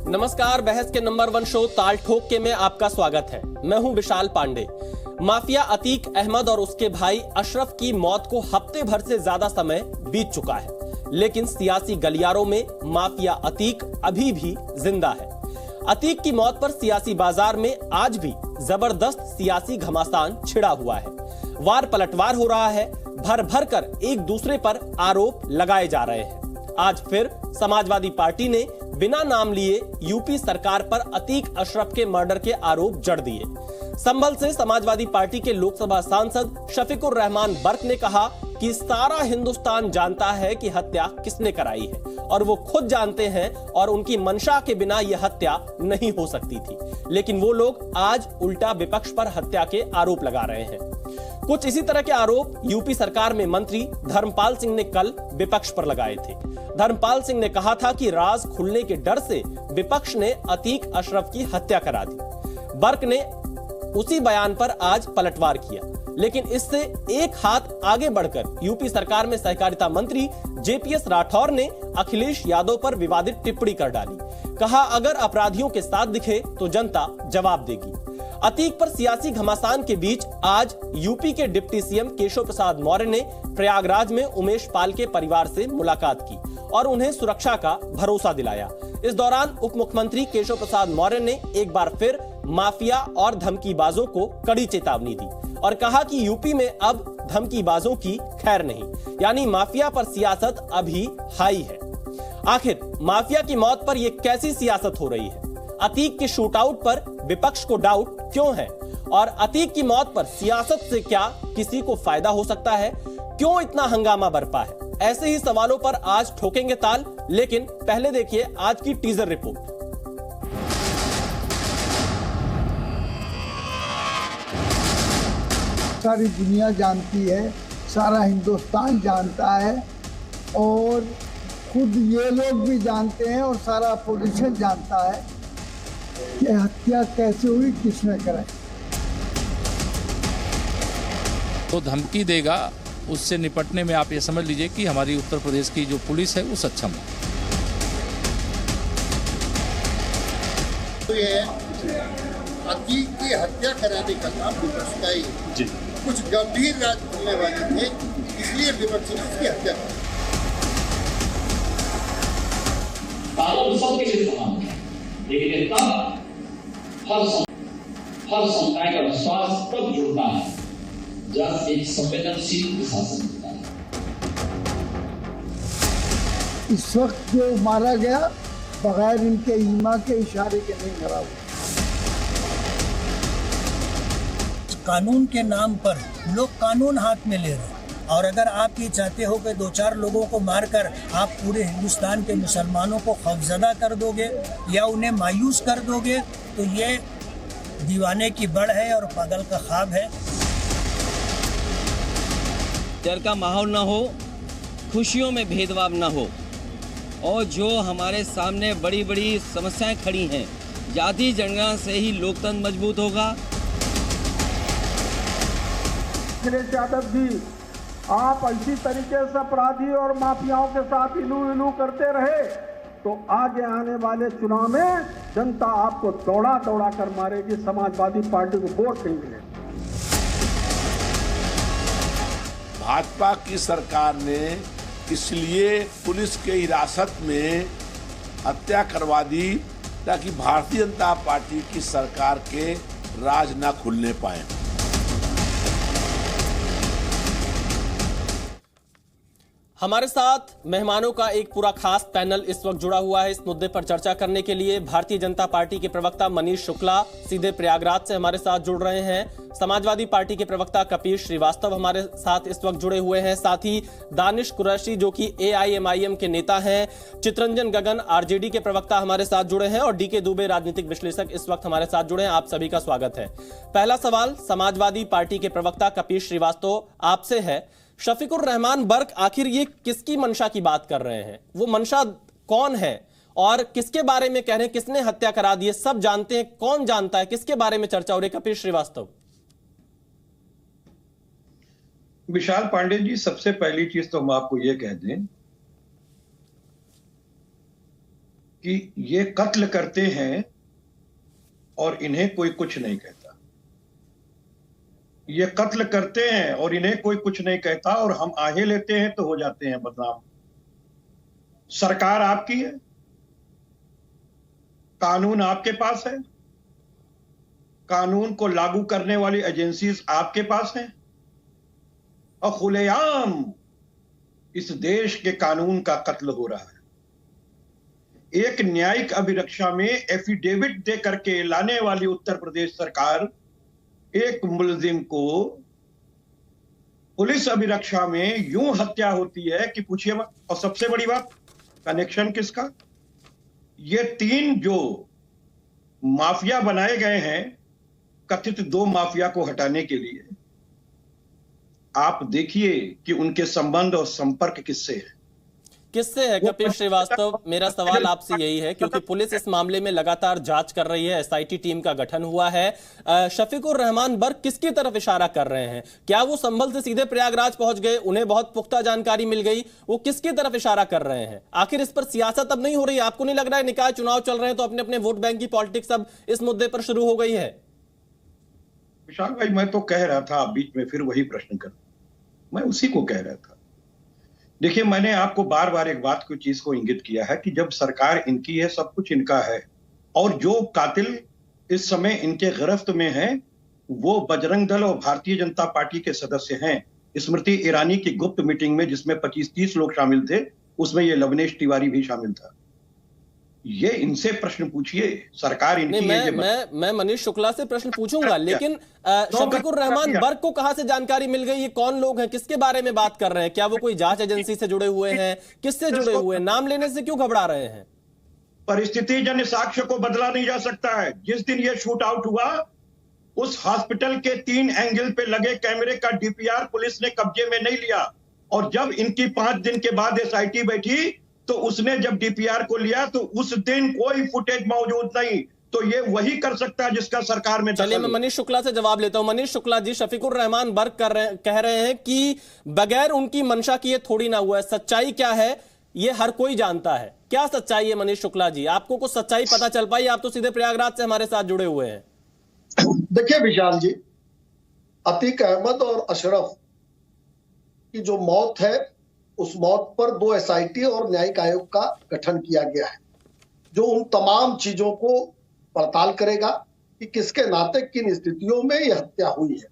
नमस्कार, बहस के नंबर 1 शो ताल ठोक के में आपका स्वागत है। मैं हूं विशाल पांडे। माफिया अतीक अहमद और उसके भाई अशरफ की मौत को हफ्ते भर से ज्यादा समय बीत चुका है, लेकिन सियासी गलियारों में माफिया अतीक अभी भी जिंदा है। अतीक की मौत पर सियासी बाजार में आज भी जबरदस्त सियासी घमासान छिड़ा हुआ है। वार पलटवार हो रहा है, भर भर कर एक दूसरे पर आरोप लगाए जा रहे हैं। आज फिर समाजवादी पार्टी ने बिना नाम लिए यूपी सरकार पर अतीक अशरफ के मर्डर के आरोप जड़ दिए। संभल से समाजवादी पार्टी के लोकसभा सांसद शफीकुर रहमान बर्क ने कहा कि सारा हिंदुस्तान जानता है कि हत्या किसने कराई है और वो खुद जानते हैं और उनकी मंशा के बिना यह हत्या नहीं हो सकती थी, लेकिन वो लोग आज उल्टा विपक्ष पर हत्या के आरोप लगा रहे हैं। कुछ इसी तरह के आरोप यूपी सरकार में मंत्री धर्मपाल सिंह ने कल विपक्ष पर लगाए थे। धर्मपाल सिंह ने कहा था कि राज खुलने के डर से विपक्ष ने अतीक अशरफ की हत्या करा दी। बर्क ने उसी बयान पर आज पलटवार किया, लेकिन इससे एक हाथ आगे बढ़कर यूपी सरकार में सहकारिता मंत्री जेपीएस राठौर ने अखिलेश यादव पर विवादित टिप्पणी कर डाली। कहा, अगर अपराधियों के साथ दिखे तो जनता जवाब देगी। अतीक पर सियासी घमासान के बीच आज यूपी के डिप्टी सीएम केशव प्रसाद मौर्य ने प्रयागराज में उमेश पाल के परिवार से मुलाकात की और उन्हें सुरक्षा का भरोसा दिलाया। इस दौरान उप मुख्यमंत्री केशव प्रसाद मौर्य ने एक बार फिर माफिया और धमकीबाजों को कड़ी चेतावनी दी और कहा कि यूपी में अब धमकीबाजों की खैर नहीं, यानी माफिया पर सियासत अभी हाई है। आखिर माफिया की मौत पर यह कैसी सियासत हो रही है? अतीक के शूटआउट पर विपक्ष को डाउट क्यों है? और अतीक की मौत पर सियासत से क्या किसी को फायदा हो सकता है? क्यों इतना हंगामा बरपा है? ऐसे ही सवालों पर आज ठोकेंगे ताल, लेकिन पहले देखिए आज की टीजर रिपोर्ट। सारी दुनिया जानती है, सारा हिंदुस्तान जानता है और खुद ये लोग भी जानते हैं और सारा अपोजिशन जानता है कि हत्या कैसे हुई, किसने कराई। तो धमकी देगा, उससे निपटने में आप ये समझ लीजिए कि हमारी उत्तर प्रदेश की जो पुलिस है वो सक्षम है। तो ये अतीक की हत्या कराने का काम विपक्ष का ही जी। कुछ गंभीर राज खुलने वाले थे, इसलिए विपक्ष ने उसकी हत्या की। सबके लिए समान है, लेकिन तब हर समुदाय का विश्वास तब जुड़ता है जब एक संवेदनशील प्रशासन होता है। इस वक्त जो मारा गया बगैर इनके ईमा के इशारे के नहीं मरा हुआ। कानून के नाम पर लोग कानून हाथ में ले रहे हैं, और अगर आप ये चाहते हो कि 2-4 लोगों को मारकर आप पूरे हिंदुस्तान के मुसलमानों को खौफजदा कर दोगे या उन्हें मायूस कर दोगे, तो ये दीवाने की बड़ है और पागल का ख्वाब है। डर का माहौल ना हो, खुशियों में भेदभाव ना हो, और जो हमारे सामने बड़ी बड़ी समस्याएं खड़ी हैं, जाति जनगणना से ही लोकतंत्र मजबूत होगा। अखिलेश यादव जी, आप इसी तरीके से अपराधी और माफियाओं के साथ इलू करते रहे तो आगे आने वाले चुनाव में जनता आपको दौड़ा दौड़ा कर मारेगी। समाजवादी पार्टी को वोट नहीं मिलेगा। भाजपा की सरकार ने इसलिए पुलिस के हिरासत में हत्या करवा दी ताकि भारतीय जनता पार्टी की सरकार के राज न खुलने पाए। हमारे साथ मेहमानों का एक पूरा खास पैनल इस वक्त जुड़ा हुआ है। इस मुद्दे पर चर्चा करने के लिए भारतीय जनता पार्टी के प्रवक्ता मनीष शुक्ला सीधे प्रयागराज से हमारे साथ जुड़ रहे हैं। समाजवादी पार्टी के प्रवक्ता कपिल श्रीवास्तव हमारे साथ इस वक्त जुड़े हुए हैं। साथ ही दानिश कुरैशी जो कि एआईएमआईएम के नेता हैं, चितरंजन गगन आरजेडी के प्रवक्ता हमारे साथ जुड़े हैं और डीके दुबे राजनीतिक विश्लेषक इस वक्त हमारे साथ जुड़े हैं। आप सभी का स्वागत है। पहला सवाल समाजवादी पार्टी के प्रवक्ता कपिल श्रीवास्तव आपसे है। शफीकुर रहमान बर्क आखिर ये किसकी मंशा की बात कर रहे हैं? वो मंशा कौन है और किसके बारे में कह रहे हैं? किसने हत्या करा दी है? सब जानते हैं, कौन जानता है? किसके बारे में चर्चा हो रही है? कपिल श्रीवास्तव। विशाल पांडे जी, सबसे पहली चीज तो हम आपको ये कह दें कि ये कत्ल करते हैं और इन्हें कोई कुछ नहीं कहता। ये कत्ल करते हैं और इन्हें कोई कुछ नहीं कहता, और हम आहें लेते हैं तो हो जाते हैं बदनाम। सरकार आपकी है, कानून आपके पास है, कानून को लागू करने वाली एजेंसीज आपके पास हैं, और खुलेआम इस देश के कानून का कत्ल हो रहा है। एक न्यायिक अभिरक्षा में एफिडेविट दे करके लाने वाली उत्तर प्रदेश सरकार एक मुलजिम को पुलिस अभिरक्षा में यूं हत्या होती है कि पूछिए मत। और सबसे बड़ी बात, कनेक्शन किसका? ये 3 जो माफिया बनाए गए हैं, कथित 2 माफिया को हटाने के लिए, आप देखिए कि उनके संबंध और संपर्क किससे है। किससे है कपिल श्रीवास्तव? मेरा सवाल आपसे यही है, क्योंकि पुलिस इस मामले में लगातार जांच कर रही है, एसआईटी टीम का गठन हुआ है। शफीकुर रहमान बर्क किसकी तरफ इशारा कर रहे हैं? क्या वो संभल से सीधे प्रयागराज पहुंच गए, उन्हें बहुत पुख्ता जानकारी मिल गई? वो किसकी तरफ इशारा कर रहे हैं? आखिर इस पर सियासत अब नहीं हो रही? आपको नहीं लग रहा है निकाय चुनाव चल रहे हैं तो अपने अपने वोट बैंक की पॉलिटिक्स अब इस मुद्दे पर शुरू हो गई है? विशाल भाई, मैं तो कह रहा था, बीच में फिर वही प्रश्न कर, मैं उसी को कह रहा था। देखिए, मैंने आपको बार बार एक बात, कोई चीज को इंगित किया है कि जब सरकार इनकी है, सब कुछ इनका है, और जो कातिल इस समय इनके गिरफ्त में हैं, वो बजरंग दल और भारतीय जनता पार्टी के सदस्य हैं। स्मृति ईरानी की गुप्त मीटिंग में जिसमें 25-30 लोग शामिल थे, उसमें ये लवनेश तिवारी भी शामिल था। ये इनसे प्रश्न पूछिए, सरकार इनकी है। मैं मनीष शुक्ला से प्रश्न पूछूंगा, लेकिन शफीकुर रहमान बर्क को कहां से जानकारी मिल गई? ये कौन लोग हैं, किसके बारे में बात कर रहे हैं? क्या वो कोई जांच एजेंसी से जुड़े हुए हैं? किससे जुड़े हुए हैं? नाम लेने से क्यों घबरा रहे हैं? परिस्थिति जन्य साक्ष्य को बदला नहीं जा सकता है। जिस दिन ये शूट आउट हुआ, उस हॉस्पिटल के 3 एंगल पे लगे कैमरे का डीपीआर पुलिस ने कब्जे में नहीं लिया, और जब इनकी 5 दिन के बाद एसआईटी बैठी तो उसने जब डीपीआर को लिया तो उस दिन कोई फुटेज मौजूद नहीं। तो ये वही कर सकता है जिसका सरकार में। चलिए, मैं मनीष शुक्ला से जवाब लेता हूं। मनीष शुक्ला जी, शफीकुर रहमान बर्क कह रहे हैं कि बगैर उनकी मंशा की ये थोड़ी ना हुआ है। सच्चाई क्या है ये हर कोई जानता है। क्या सच्चाई है मनीष शुक्ला जी? आपको कुछ सच्चाई पता चल पाई? आप तो सीधे प्रयागराज से हमारे साथ जुड़े हुए हैं। देखिए विशाल जी, अतीक अहमद और अशरफ की जो मौत है, उस मौत पर 2 एसआईटी और न्यायिक आयोग का गठन किया गया है, जो उन तमाम चीजों को पड़ताल करेगा कि किसके नाते किन स्थितियों में यह हत्या हुई है।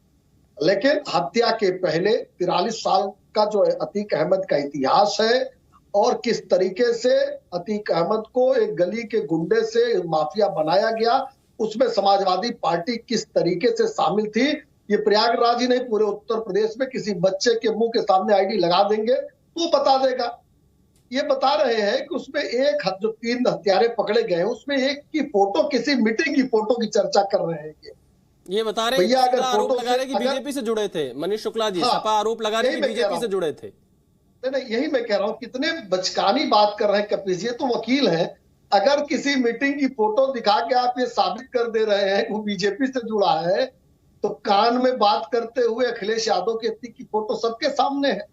लेकिन हत्या के पहले 43 साल का जो अतीक अहमद का इतिहास है, और किस तरीके से अतीक अहमद को एक गली के गुंडे से माफिया बनाया गया, उसमें समाजवादी पार्टी किस तरीके से शामिल थी, ये प्रयागराज ही नहीं, पूरे उत्तर प्रदेश में किसी बच्चे के मुंह के सामने आईडी लगा देंगे वो बता देगा। ये बता रहे हैं कि उसमें जो 3 हत्यारे पकड़े गए, उसमें एक की फोटो, किसी मीटिंग की फोटो की चर्चा कर रहे हैं। ये बता रहे हैं, अगर आरोप लगा रहे हैं कि बीजेपी से जुड़े थे। मनीष शुक्ला जी, सपा आरोप लगा रहे हैं कि बीजेपी से जुड़े थे। नहीं, यही मैं कह रहा हूँ, कितने बचकानी बात कर रहे हैं कपिल जी। तो वकील हैं, अगर किसी मीटिंग की फोटो दिखा के आप ये साबित कर दे रहे हैं कि वो बीजेपी से जुड़ा है, तो कान में बात करते हुए अखिलेश यादव की फोटो सबके सामने है।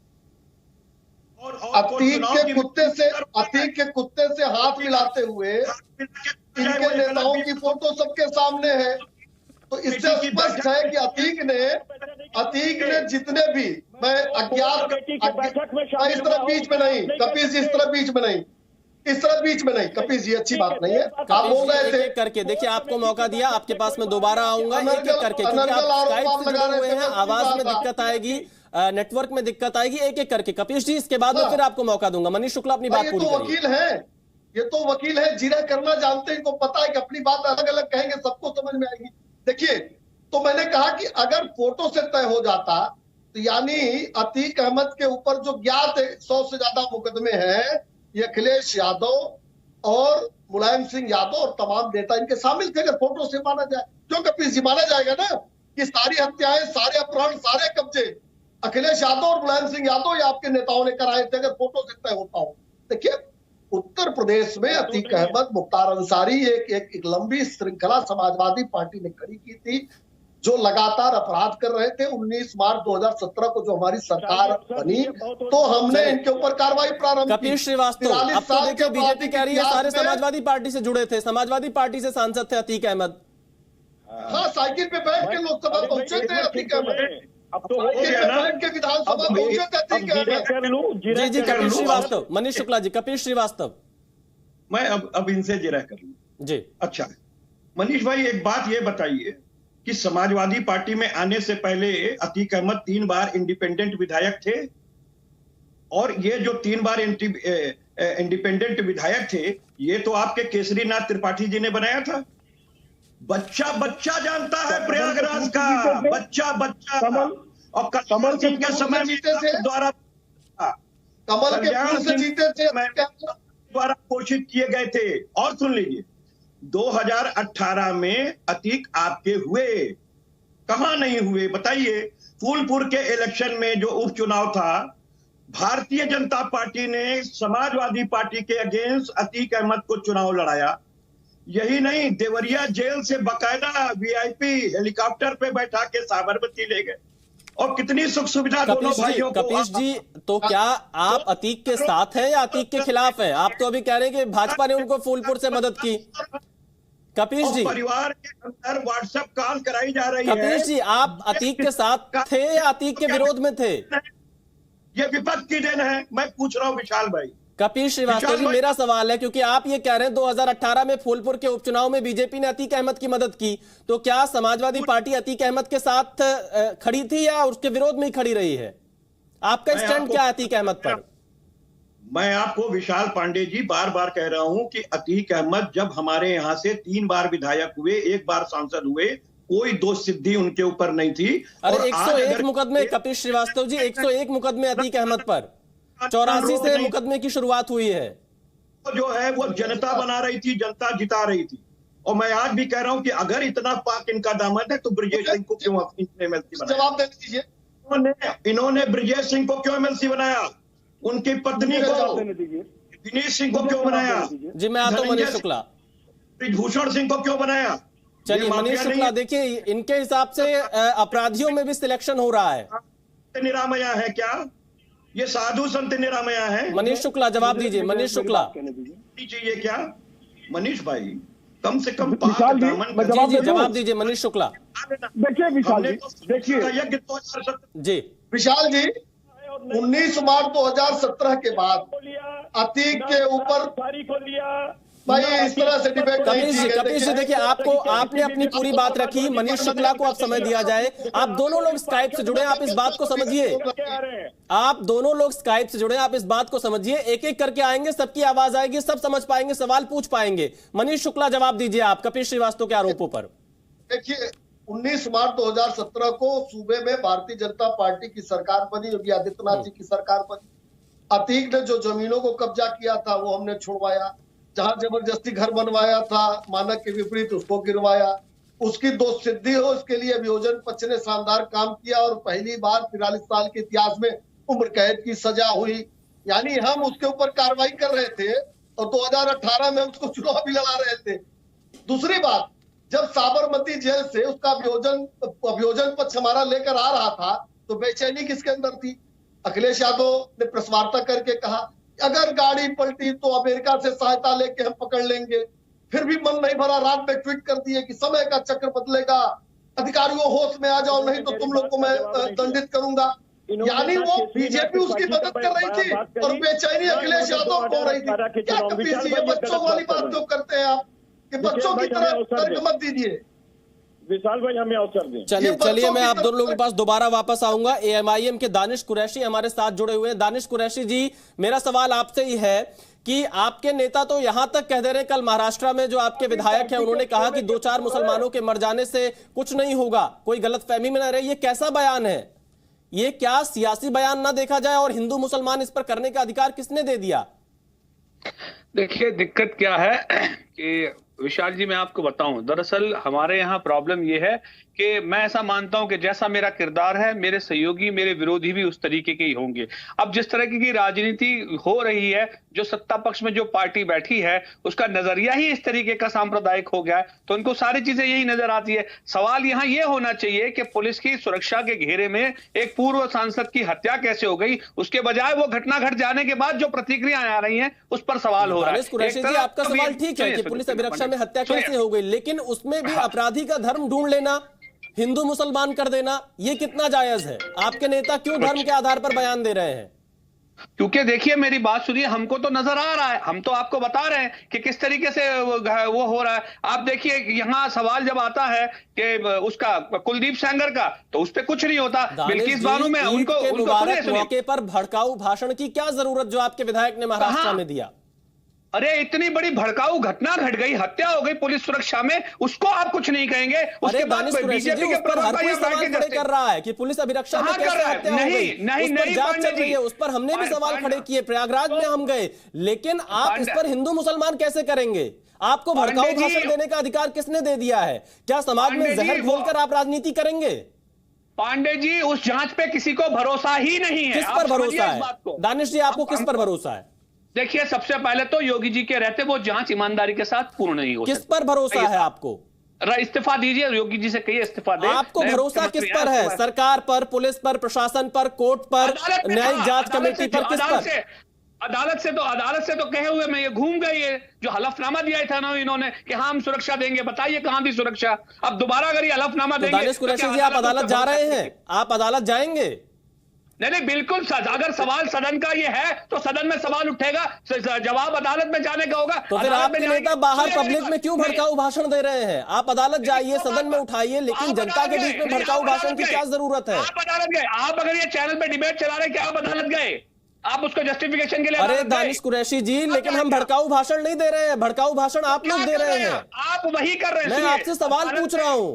अतीक के कुत्ते से हाथ मिलाते हुए इनके नेताओं की फोटो सबके सामने है। तो इससे स्पष्ट है कि अतीक ने जितने भी, मैं अज्ञात, इस तरह बीच में नहीं कपिल जी, इस तरह बीच में नहीं कपिल जी, अच्छी बात नहीं है। आप बोल रहे थे करके देखिए, आपको मौका दिया, आपके पास में दोबारा आऊंगा। एक एक करके, क्योंकि आप स्काइप से जुड़े हुए हैं, आवाज में दिक्कत आएगी, नेटवर्क में दिक्कत आएगी। एक एक करके कपिश जी, इसके बाद फिर आपको मौका दूंगा। मनीष शुक्ला अपनी बात पूरी करिए। ये तो वकील है, जिरह करना जानते हैं, इनको पता है कि अपनी बात अलग अलग कहेंगे सबको समझ में आएगी। देखिए, तो मैंने कहा कि अगर फोटो से तय हो जाता, तो यानी अतीक अहमद के ऊपर जो ज्ञात 100 से ज्यादा मुकदमे हैं, ये अखिलेश यादव और मुलायम सिंह यादव और तमाम नेता इनके शामिल थे। अगर फोटो से माना जाए, क्यों कपिल जी, माना जाएगा ना कि सारी हत्याएं, सारे अपहरण, सारे कब्जे अखिलेश यादव और मुलायम सिंह यादव या आपके नेताओं ने कराए थे, अगर फोटो से तय होता हो। देखिए, उत्तर प्रदेश में अतीक अहमद, मुख्तार अंसारी, एक लंबी श्रृंखला समाजवादी पार्टी ने खड़ी की थी, जो लगातार अपराध कर रहे थे। 19 मार्च 2017 को जो हमारी सरकार बनी तो हमने इनके ऊपर कार्रवाई प्रारंभ की। कपिल श्रीवास्तव, अब तो देखिए बीजेपी कह रही है सारे समाजवादी पार्टी से जुड़े थे, समाजवादी पार्टी से सांसद थे अतीक अहमद। हाँ, साइकिल पे बैठ के लोकसभा पहुंचे थे अतीक अहमद, अब तो हो गया ना, के विधानसभा पहुंचे थे अतीक अहमद। जी कपिल श्रीवास्तव, मनीष शुक्ला जी, कपिल श्रीवास्तव, मैं अब इनसे जिरह कर लूं जी। अच्छा मनीष भाई, एक बात ये बताइए कि समाजवादी पार्टी में आने से पहले अतीक अहमद 3 बार इंडिपेंडेंट विधायक थे, और ये जो 3 बार इंडिपेंडेंट विधायक थे ये तो आपके केसरीनाथ त्रिपाठी जी ने बनाया था। बच्चा बच्चा जानता है प्रयागराज का, बच्चा और कमल सिंह के समय द्वारा कमल के फूल से जीते थे, द्वारा घोषित किए गए थे। और सुन लीजिए, 2018 में अतीक आपके हुए, कहां नहीं हुए बताइए। फूलपुर के इलेक्शन में जो उपचुनाव था, भारतीय जनता पार्टी ने समाजवादी पार्टी के अगेंस्ट अतीक अहमद को चुनाव लड़ाया। यही नहीं, देवरिया जेल से बकायदा वीआईपी हेलीकॉप्टर पे बैठा के साबरमती ले गए, और कितनी सुख सुविधा दोनों भाइयों को। कपिश जी, तो क्या आप अतीक के साथ हैं या अतीक के खिलाफ हैं? आप तो अभी कह रहे हैं कि भाजपा ने उनको फूलपुर से मदद की। कपिश जी, परिवार के अंदर व्हाट्सएप कॉल कराई जा रही है। कपिश जी, आप अतीक के साथ थे या अतीक के विरोध में थे? ये विपक्ष की देन है, मैं पूछ रहा हूं विशाल भाई। कपिल श्रीवास्तव जी, मेरा सवाल है, क्योंकि आप ये कह रहे हैं 2018 में फूलपुर के उपचुनाव में बीजेपी ने अतीक अहमद की मदद की, तो क्या समाजवादी पार्टी अतीक अहमद के साथ खड़ी थी या उसके विरोध में ही खड़ी रही है? आपका स्टैंड क्या है अतीक अहमद पर? मैं आपको विशाल पांडे जी बार बार कह रहा हूं कि अतीक अहमद जब हमारे यहां से 3 बार विधायक हुए, 1 बार सांसद हुए, कोई दोष सिद्धि उनके ऊपर नहीं थी। अरे 101 मुकदमे कपिल श्रीवास्तव जी, 101 मुकदमे अतीक अहमद पर, 84 से मुकदमे की शुरुआत हुई है। जो है वो जनता बना रही थी, जनता जिता रही थी। और मैं आज भी कह रहा हूं कि अगर इतना पाक इनका दामन है तो ब्रजेश सिंह को क्यों एमएलसी बनाया? जवाब दे दीजिए। इन्होंने ब्रजेश सिंह को क्यों एमएलसी बनाया? उनकी पत्नी को दिनेश सिंह को क्यों बनाया? जी मैं आता हूं मनीष शुक्ला। भूषण सिंह को क्यों बनाया? चलिए मनीष शुक्ला, देखिए इनके हिसाब से अपराधियों में भी सिलेक्शन हो रहा है। निरामया है क्या? ये साधु संत निरामया है? मनीष शुक्ला जवाब दीजिए। मनीष शुक्ला चाहिए क्या? मनीष भाई कम से कम विशाल जी, जवाब दीजिए मनीष शुक्ला। देखिए विशाल जी, देखिए जी विशाल जी, 19 मार्च 2017 के बाद अतीक के ऊपर भाई इस तरह से डिबेट कपिल जी देखिए, आपने अपनी पूरी बात रखी, मनीष शुक्ला को अब समय दिया जाए। आप दोनों लोग स्काइप से जुड़े, आप इस बात को समझिए। आप दोनों लोग स्काइप से जुड़े, आप इस बात को समझिए। एक एक करके आएंगे, सबकी आवाज आएगी, सब समझ पाएंगे, सवाल पूछ पाएंगे। मनीष शुक्ला जवाब दीजिए आप कपिल श्रीवास्तव के आरोपों पर। देखिए 19 मार्च 2017 को सूबे में भारतीय जनता पार्टी की सरकार बनी, योगी आदित्यनाथ जी की सरकार बनी। अतीक ने जो जमीनों को कब्जा किया था वो हमने छुड़वाया। जहां जबरदस्ती घर बनवाया था मानक के विपरीत उसको गिरवाया। उसकी दोष सिद्धि हो इसके लिए अभियोजन पक्ष ने शानदार काम किया और पहली बार 43 साल के इतिहास में उम्र कैद की सजा हुई। यानी हम उसके ऊपर कार्रवाई कर रहे थे और 2018 में उसको चुनाव भी लड़ा रहे थे। दूसरी बात, जब साबरमती जेल से उसका अभियोजन पक्ष हमारा लेकर आ रहा था तो बेचैनी किसके अंदर थी? अखिलेश यादव ने प्रेस वार्ता करके कहा अगर गाड़ी पलटी तो अमेरिका से सहायता लेके हम पकड़ लेंगे। फिर भी मन नहीं भरा, रात में ट्वीट कर दिए कि समय का चक्र बदलेगा, अधिकारियों होश में आ जाओ नहीं तो तुम लोग को मैं दंडित करूंगा। यानी वो बीजेपी उसकी मदद कर रही थी और बेचैनी अखिलेश यादव को हो रही थी। क्या कपिल जी, ये बच्चों वाली बात क्यों करते हैं आप कि बच्चों की तरह तर्क मत दीजिए। विशाल भाई हमें अवसर दें। चलिए मैं आप दोनों लोगों के पास दोबारा वापस आऊंगा। एएमआईएम के दानिश कुरैशी हमारे साथ जुड़े हुए हैं। दानिश कुरैशी जी, मेरा सवाल आपसे ही है कि आपके नेता तो यहां तक कह दे रहे हैं, कल महाराष्ट्र में जो आपके विधायक हैं उन्होंने कहा कि 2-4 मुसलमानों के मर जाने से कुछ नहीं होगा, कोई गलतफहमी में न रहे। ये कैसा बयान है? ये क्या सियासी बयान ना देखा जाए? और हिंदू मुसलमान इस पर करने का अधिकार किसने दे दिया? देखिए दिक्कत क्या है कि विशाल जी मैं आपको बताऊं, दरअसल हमारे यहाँ प्रॉब्लम ये है कि मैं ऐसा मानता हूं कि जैसा मेरा किरदार है, मेरे सहयोगी, मेरे विरोधी भी उस तरीके के ही होंगे। अब जिस तरह की राजनीति हो रही है, जो सत्ता पक्ष में जो पार्टी बैठी है, उसका नजरिया ही इस तरीके का सांप्रदायिक हो गया है, तो उनको सारी चीजें यही नजर आती है। सवाल यहाँ ये होना चाहिए कि पुलिस की सुरक्षा के घेरे में एक पूर्व सांसद की हत्या कैसे हो गई, उसके बजाय वो घटना घट जाने के बाद जो प्रतिक्रियाएं आ रही हैं उस पर सवाल हो रहा है। कुरैशी जी, आपका सवाल ठीक है कि पुलिस अभिरक्षा में हत्या कैसे हो गई, लेकिन उसमें भी अपराधी का धर्म ढूंढ लेना, हिंदू मुसलमान कर देना, ये कितना जायज है? आपके नेता क्यों धर्म के आधार पर बयान दे रहे हैं? क्योंकि देखिए, मेरी बात सुनिए, हमको तो नजर आ रहा है, हम तो आपको बता रहे हैं कि किस तरीके से वो हो रहा है। आप देखिए, यहाँ सवाल जब आता है कि उसका कुलदीप सेंगर का, तो उस पर कुछ नहीं होता। बिल्किस बानो में उनको मौके पर भड़काऊ भाषण की क्या जरूरत जो आपके विधायक ने महाराष्ट्र में दिया? अरे इतनी बड़ी भड़काऊ घटना घट गई, हत्या हो गई पुलिस सुरक्षा में, उसको आप कुछ नहीं कहेंगे। उसके बाद बीजेपी के प्रवक्ता ये सवाल खड़े कर रहा है कि पुलिस अभिरक्षा में कैसे हत्या हो गई, उस पर जांच चल रही है, उस पर हमने भी सवाल खड़े किए, प्रयागराज में हम गए, लेकिन आप इस पर हिंदू मुसलमान कैसे करेंगे? आपको भड़काऊ भाषण देने का अधिकार किसने दे दिया है? क्या समाज में जहर घोलकर आप राजनीति करेंगे? पांडे जी, उस जांच पे किसी को भरोसा ही नहीं है। किस पर भरोसा है दानिश जी, आपको किस पर भरोसा है? देखिए, सबसे पहले तो योगी जी के रहते वो जांच ईमानदारी के साथ पूर्ण नहीं हो सकती। किस पर भरोसा है आपको? इस्तीफा दीजिए, योगी जी से कहिए इस्तीफा दे। आपको भरोसा किस पर है? सरकार पर, पुलिस पर, प्रशासन पर, कोर्ट पर, न्यायिक जांच कमेटी पर, किस पर? अदालत से तो कहे हुए मैं ये घूम गई है, जो हलफनामा दिया था ना इन्होंने कि हाँ हम सुरक्षा देंगे, बताइए कहां दी सुरक्षा? अब दोबारा अगर ये हलफनामा देंगे, दानिश कुरैशी जी, आप अदालत जा रहे हैं? आप अदालत जाएंगे? नहीं, बिल्कुल। अगर सवाल सदन का ये है तो सदन में सवाल उठेगा, जवाब अदालत में जाने का होगा। तो फिर आपके नेता बाहर पब्लिक में क्यों भड़काऊ भाषण दे रहे हैं? आप अदालत जाइए, सदन में उठाइए, लेकिन जनता के बीच में भड़काऊ भाषण की क्या जरूरत है? आप अदालत गए? आप अगर ये चैनल पे डिबेट चला रहे, क्या आप अदालत गए? आप उसको जस्टिफिकेशन के लिए? अरे दानिश कुरैशी जी, लेकिन हम भड़काऊ भाषण नहीं दे रहे हैं, भड़काऊ भाषण आप लोग दे रहे हैं। आप वही कर रहे हैं। मैं आपसे सवाल पूछ रहा हूं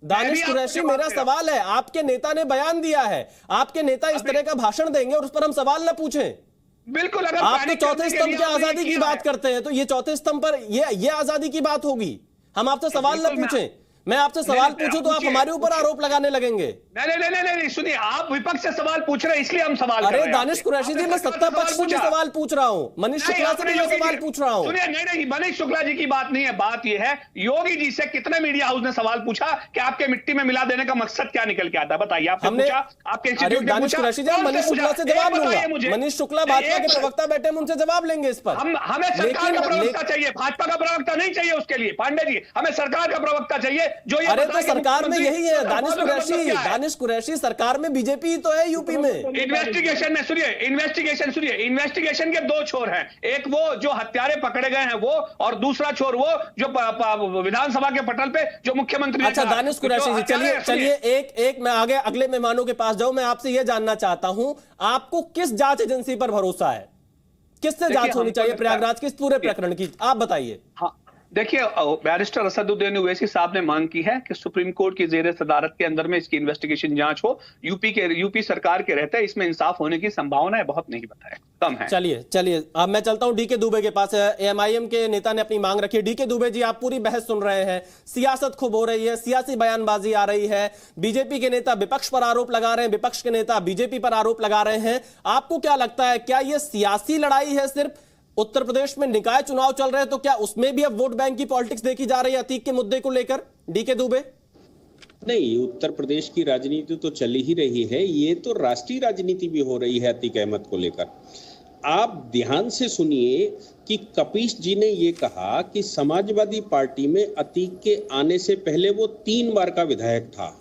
दानिश कुरैशी, मेरा सवाल है, आपके नेता ने बयान दिया है, आपके नेता इस तरह का भाषण देंगे और उस पर हम सवाल न पूछें? बिल्कुल। अगर आप तो चौथे स्तंभ की आजादी की बात करते हैं, तो ये चौथे स्तंभ पर ये आजादी की बात होगी? हम आपसे सवाल न पूछें? मैं आपसे सवाल पूछूं तो आप हमारे ऊपर आरोप लगाने लगेंगे। नहीं, सुनिए, आप विपक्ष से सवाल पूछ रहे हैं, इसलिए हम सवाल कर रहे हैं। दानिश कुरैशी जी, मैं सत्ता पक्ष से भी सवाल पूछ रहा हूं, मनीष शुक्ला से भी सवाल पूछ रहा हूं। सुनिए, नहीं, मनीष शुक्ला जी की बात नहीं है, बात यह है योगी जी से कितने मीडिया हाउस ने सवाल पूछा कि आपके मिट्टी में मिला देने का मकसद क्या निकल के आता है, बताइए। आपने पूछा, आपके इंस्टीट्यूट ने दानिश कुरैशी जी, मनीष शुक्ला से जवाब लूंगा। मनीष शुक्ला भाजपा के प्रवक्ता बैठे, उनसे जवाब लेंगे इस पर। हमें सरकार का प्रवक्ता चाहिए, भाजपा का प्रवक्ता नहीं चाहिए उसके लिए। पांडे जी, हमें सरकार का प्रवक्ता चाहिए जो ये सरकार में यही है। दानिश कुरैशी, सरकार में बीजेपी तो है यूपी में। इन्वेस्टिगेशन में सुनिए, इन्वेस्टिगेशन के दो छोर हैं, एक वो जो हत्यारे पकड़े गए हैं वो, और दूसरा छोर वो जो विधानसभा के पटल पे जो मुख्यमंत्री। अच्छा दानिश कुरैशी जी, चलिए एक मैं आगे अगले मेहमानों के पास जाऊं। मैं आपसे यह जानना चाहता हूं, आपको किस जांच एजेंसी पर भरोसा है? किससे जांच होनी चाहिए प्रयागराज के इस पूरे प्रकरण की, आप बताइए। हाँ, देखिए, बैरिस्टर असदुद्दीन ओवैसी साहब ने मांग की है कि सुप्रीम कोर्ट की ज़ेर सदारत के अंदर में इसकी इन्वेस्टिगेशन जांच हो। यूपी सरकार के रहते इसमें इंसाफ होने की संभावना बहुत नहीं बताया, कम है। चलिए अब मैं चलता हूं डीके दुबे के पास। एएमआईएम के नेता ने अपनी मांग रखी है। डीके दुबे जी, आप पूरी बहस सुन रहे हैं, सियासत खूब हो रही है, सियासी बयानबाजी आ रही है, बीजेपी के नेता विपक्ष पर आरोप लगा रहे हैं, विपक्ष के नेता बीजेपी पर आरोप लगा रहे हैं। आपको क्या लगता है, क्या यह सियासी लड़ाई है? सिर्फ उत्तर प्रदेश में निकाय चुनाव चल रहे हैं, तो क्या उसमें भी अब वोट बैंक की पॉलिटिक्स देखी जा रही है अतीक के मुद्दे को लेकर? डीके दुबे, नहीं, उत्तर प्रदेश की राजनीति तो चल ही रही है, ये तो राष्ट्रीय राजनीति भी हो रही है अतीक अहमद को लेकर। आप ध्यान से सुनिए कि कपीश जी ने ये कहा कि समाजवादी पार्टी में अतीक के आने से पहले वो 3 बार का विधायक था,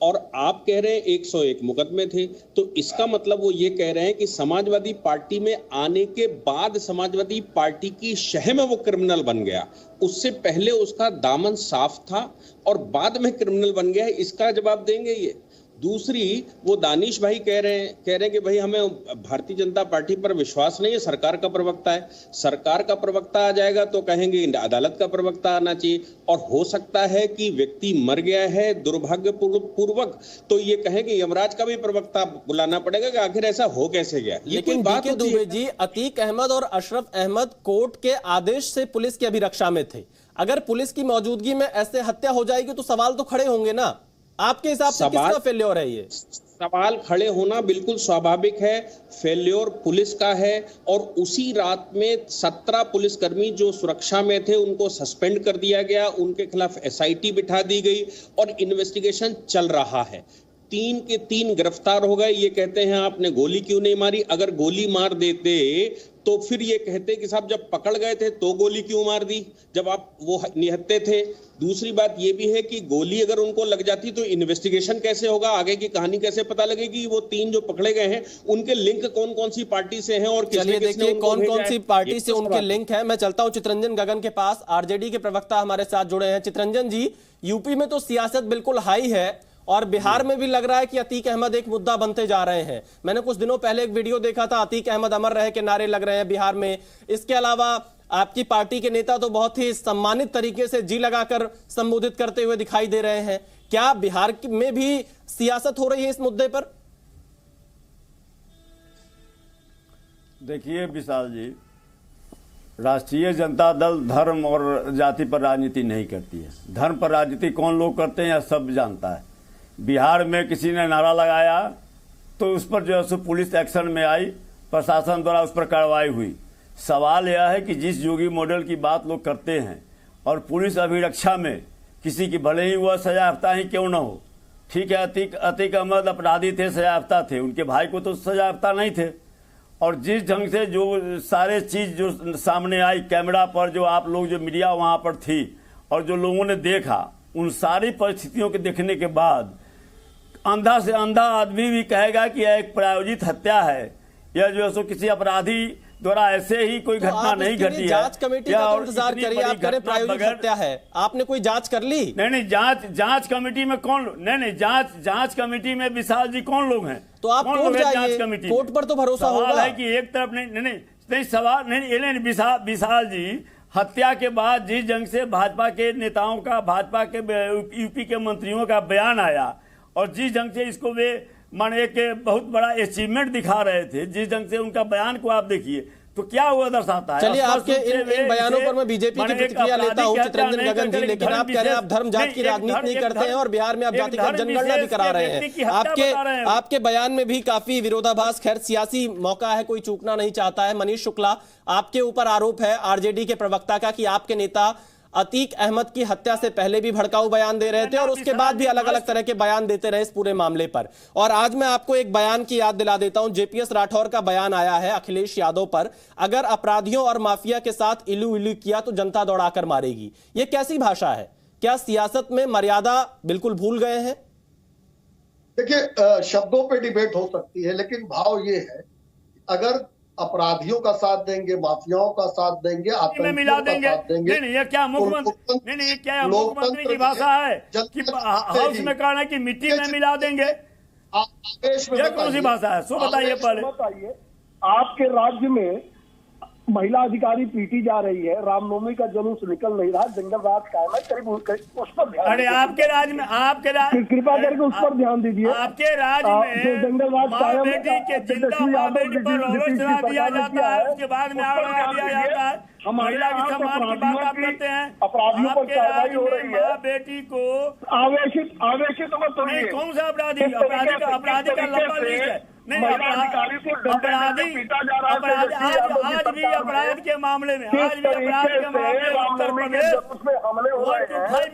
और आप कह रहे हैं 101 मुकदमे थे, तो इसका मतलब वो ये कह रहे हैं कि समाजवादी पार्टी में आने के बाद समाजवादी पार्टी की शह में वो क्रिमिनल बन गया, उससे पहले उसका दामन साफ था और बाद में क्रिमिनल बन गया है। इसका जवाब देंगे ये? दूसरी, वो दानिश भाई कह रहे हैं कि भाई हमें भारतीय जनता पार्टी पर विश्वास नहीं है, सरकार का प्रवक्ता है। सरकार का प्रवक्ता आ जाएगा तो कहेंगे अदालत का प्रवक्ता आना चाहिए, और हो सकता है कि व्यक्ति मर गया है दुर्भाग्यपूर्वक, तो ये कहेंगे यमराज का भी प्रवक्ता बुलाना पड़ेगा कि आखिर ऐसा हो कैसे गया। लेकिन डीके दुबे जी, अतीक अहमद और अशरफ अहमद कोर्ट के आदेश से पुलिस की अभिरक्षा में थे। अगर पुलिस की मौजूदगी में ऐसे हत्या हो जाएगी तो सवाल तो खड़े होंगे ना। आपके हिसाब से किसका फेल्योर है ये? सवाल खड़े होना बिल्कुल स्वाभाविक है। फेल्योर पुलिस का है और उसी रात में 17 पुलिसकर्मी जो सुरक्षा में थे उनको सस्पेंड कर दिया गया, उनके खिलाफ एसआईटी बिठा दी गई और इन्वेस्टिगेशन चल रहा है। 3 के 3 गिरफ्तार हो गए। ये कहते हैं आपने गोली क्यों नहीं मारी? अगर गोली मार देते तो फिर ये कहते कि साहब जब पकड़ गए थे तो गोली क्यों मार दी, जब आप वो निहत्थे थे। दूसरी बात ये भी है कि गोली अगर उनको लग जाती तो इन्वेस्टिगेशन कैसे होगा, आगे की कहानी कैसे पता लगेगी? वो 3 जो पकड़े गए हैं उनके लिंक कौन कौन सी पार्टी से हैं और चलिए देखिए कौन कौन सी पार्टी से उनके लिंक है। मैं चलता हूं चितरंजन गगन के पास, आरजेडी के प्रवक्ता हमारे साथ जुड़े हैं। चितरंजन जी, यूपी में तो सियासत बिल्कुल हाई है और बिहार में भी लग रहा है कि अतीक अहमद एक मुद्दा बनते जा रहे हैं। मैंने कुछ दिनों पहले एक वीडियो देखा था, अतीक अहमद अमर रहे के नारे लग रहे हैं बिहार में। इसके अलावा आपकी पार्टी के नेता तो बहुत ही सम्मानित तरीके से जी लगाकर संबोधित करते हुए दिखाई दे रहे हैं। क्या बिहार में भी सियासत हो रही है इस मुद्दे पर? देखिए विशाल जी, राष्ट्रीय जनता दल धर्म और जाति पर राजनीति नहीं करती है। धर्म पर राजनीति कौन लोग करते हैं या सब जानता है। बिहार में किसी ने नारा लगाया तो उस पर जो है सो पुलिस एक्शन में आई, प्रशासन द्वारा उस पर कार्रवाई हुई। सवाल यह है कि जिस योगी मॉडल की बात लोग करते हैं और पुलिस अभिरक्षा में किसी की भले ही वह सजायाफ्ता ही क्यों न हो, ठीक है, अतीक अहमद अपराधी थे, सजायाफ्ता थे, उनके भाई को तो सजायाफ्ता नहीं थे। और जिस ढंग से जो सारे चीज जो सामने आई कैमरा पर, जो आप लोग जो मीडिया वहां पर थी और जो लोगों ने देखा, उन सारी परिस्थितियों के देखने के बाद अंधा से अंधा आदमी भी कहेगा कि यह एक प्रायोजित हत्या है, यह जो है सो किसी अपराधी द्वारा ऐसे ही कोई घटना नहीं घटी है। जांच कमेटी का तो इंतजार करिए, आप करें प्रायोजित हत्या है। आपने कोई जांच कर ली? नहीं, जांच कमेटी में कौन? नहीं, जांच कमेटी में विशाल जी कौन लोग हैं? तो आप कोर्ट जाइए, कोर्ट पर तो भरोसा होगा। सवाल है कि एक तरफ नहीं सवाल नहीं विशाल जी, हत्या के बाद जिस ढंग से भाजपा के नेताओं का, भाजपा के यूपी के मंत्रियों का बयान आया और जिस ढंग से इसको वे माने के बहुत बड़ा अचीवमेंट दिखा रहे थे, जिस ढंग से उनका बयान को आप देखिए तो क्या हुआ दर्शाता है। चलिए आपके इन बयानों पर मैं बीजेपी की प्रतिक्रिया लेता हूं चितरंजन गगन जी, लेकिन आप कह रहे हैं आप धर्म जात की राजनीति नहीं करते हैं और बिहार में आप जातिगत जनगणना भी करा रहे हैं। आपके बयान में भी काफी विरोधाभास, खैर सियासी मौका है, कोई चूकना नहीं चाहता है। मनीष शुक्ला, आपके ऊपर आरोप है आरजेडी के प्रवक्ता का कि आपके नेता अतीक अहमद की हत्या से पहले भी भड़काऊ बयान दे रहे थे और उसके बाद भी अलग अलग तरह के बयान देते रहे इस पूरे मामले पर। और आज मैं आपको एक बयान की याद दिला देता हूं, जेपीएस राठौर का बयान आया है अखिलेश यादव पर, अगर अपराधियों और माफिया के साथ इलू इलू किया तो जनता दौड़ाकर मारेगी। ये कैसी भाषा है? क्या सियासत में मर्यादा बिल्कुल भूल गए हैं? देखिए, शब्दों पे डिबेट हो सकती है, लेकिन भाव ये है अगर अपराधियों का साथ देंगे, माफियाओं का साथ देंगे, आतंकियों का साथ देंगे। नहीं, ये क्या मुख्यमंत्री, नहीं क्या मुख्यमंत्री की भाषा है कि हाउस में कहना कि मिट्टी में मिला देंगे? ये कौन सी भाषा है? सो बताइए पहले। आपके राज्य में महिला अधिकारी पीटी जा रही है, रामनवमी का जुलूस निकल नहीं रहा, जंगल राज कायम है, करीब उस पर ध्यान। अरे आपके राज्य में, कृपा करके उस पर ध्यान दीजिए। आपके राज्य में जंगल राज कायम बेटी के जिंदा मां बेटी पर रोलर चला दिया जाता है, उसके बाद में आग लगा दिया जाता है। महिला के सम्मान की बात आप करते हैं, अपराधियों पर कार्रवाई हो रही है। बेटी को आवेशित मत होइए। कौन सा अपराधी का लंबा लिस्ट है? नहीं, अधिकारी को अपराधी आज भी अपराध के मामले में, उत्तर प्रदेश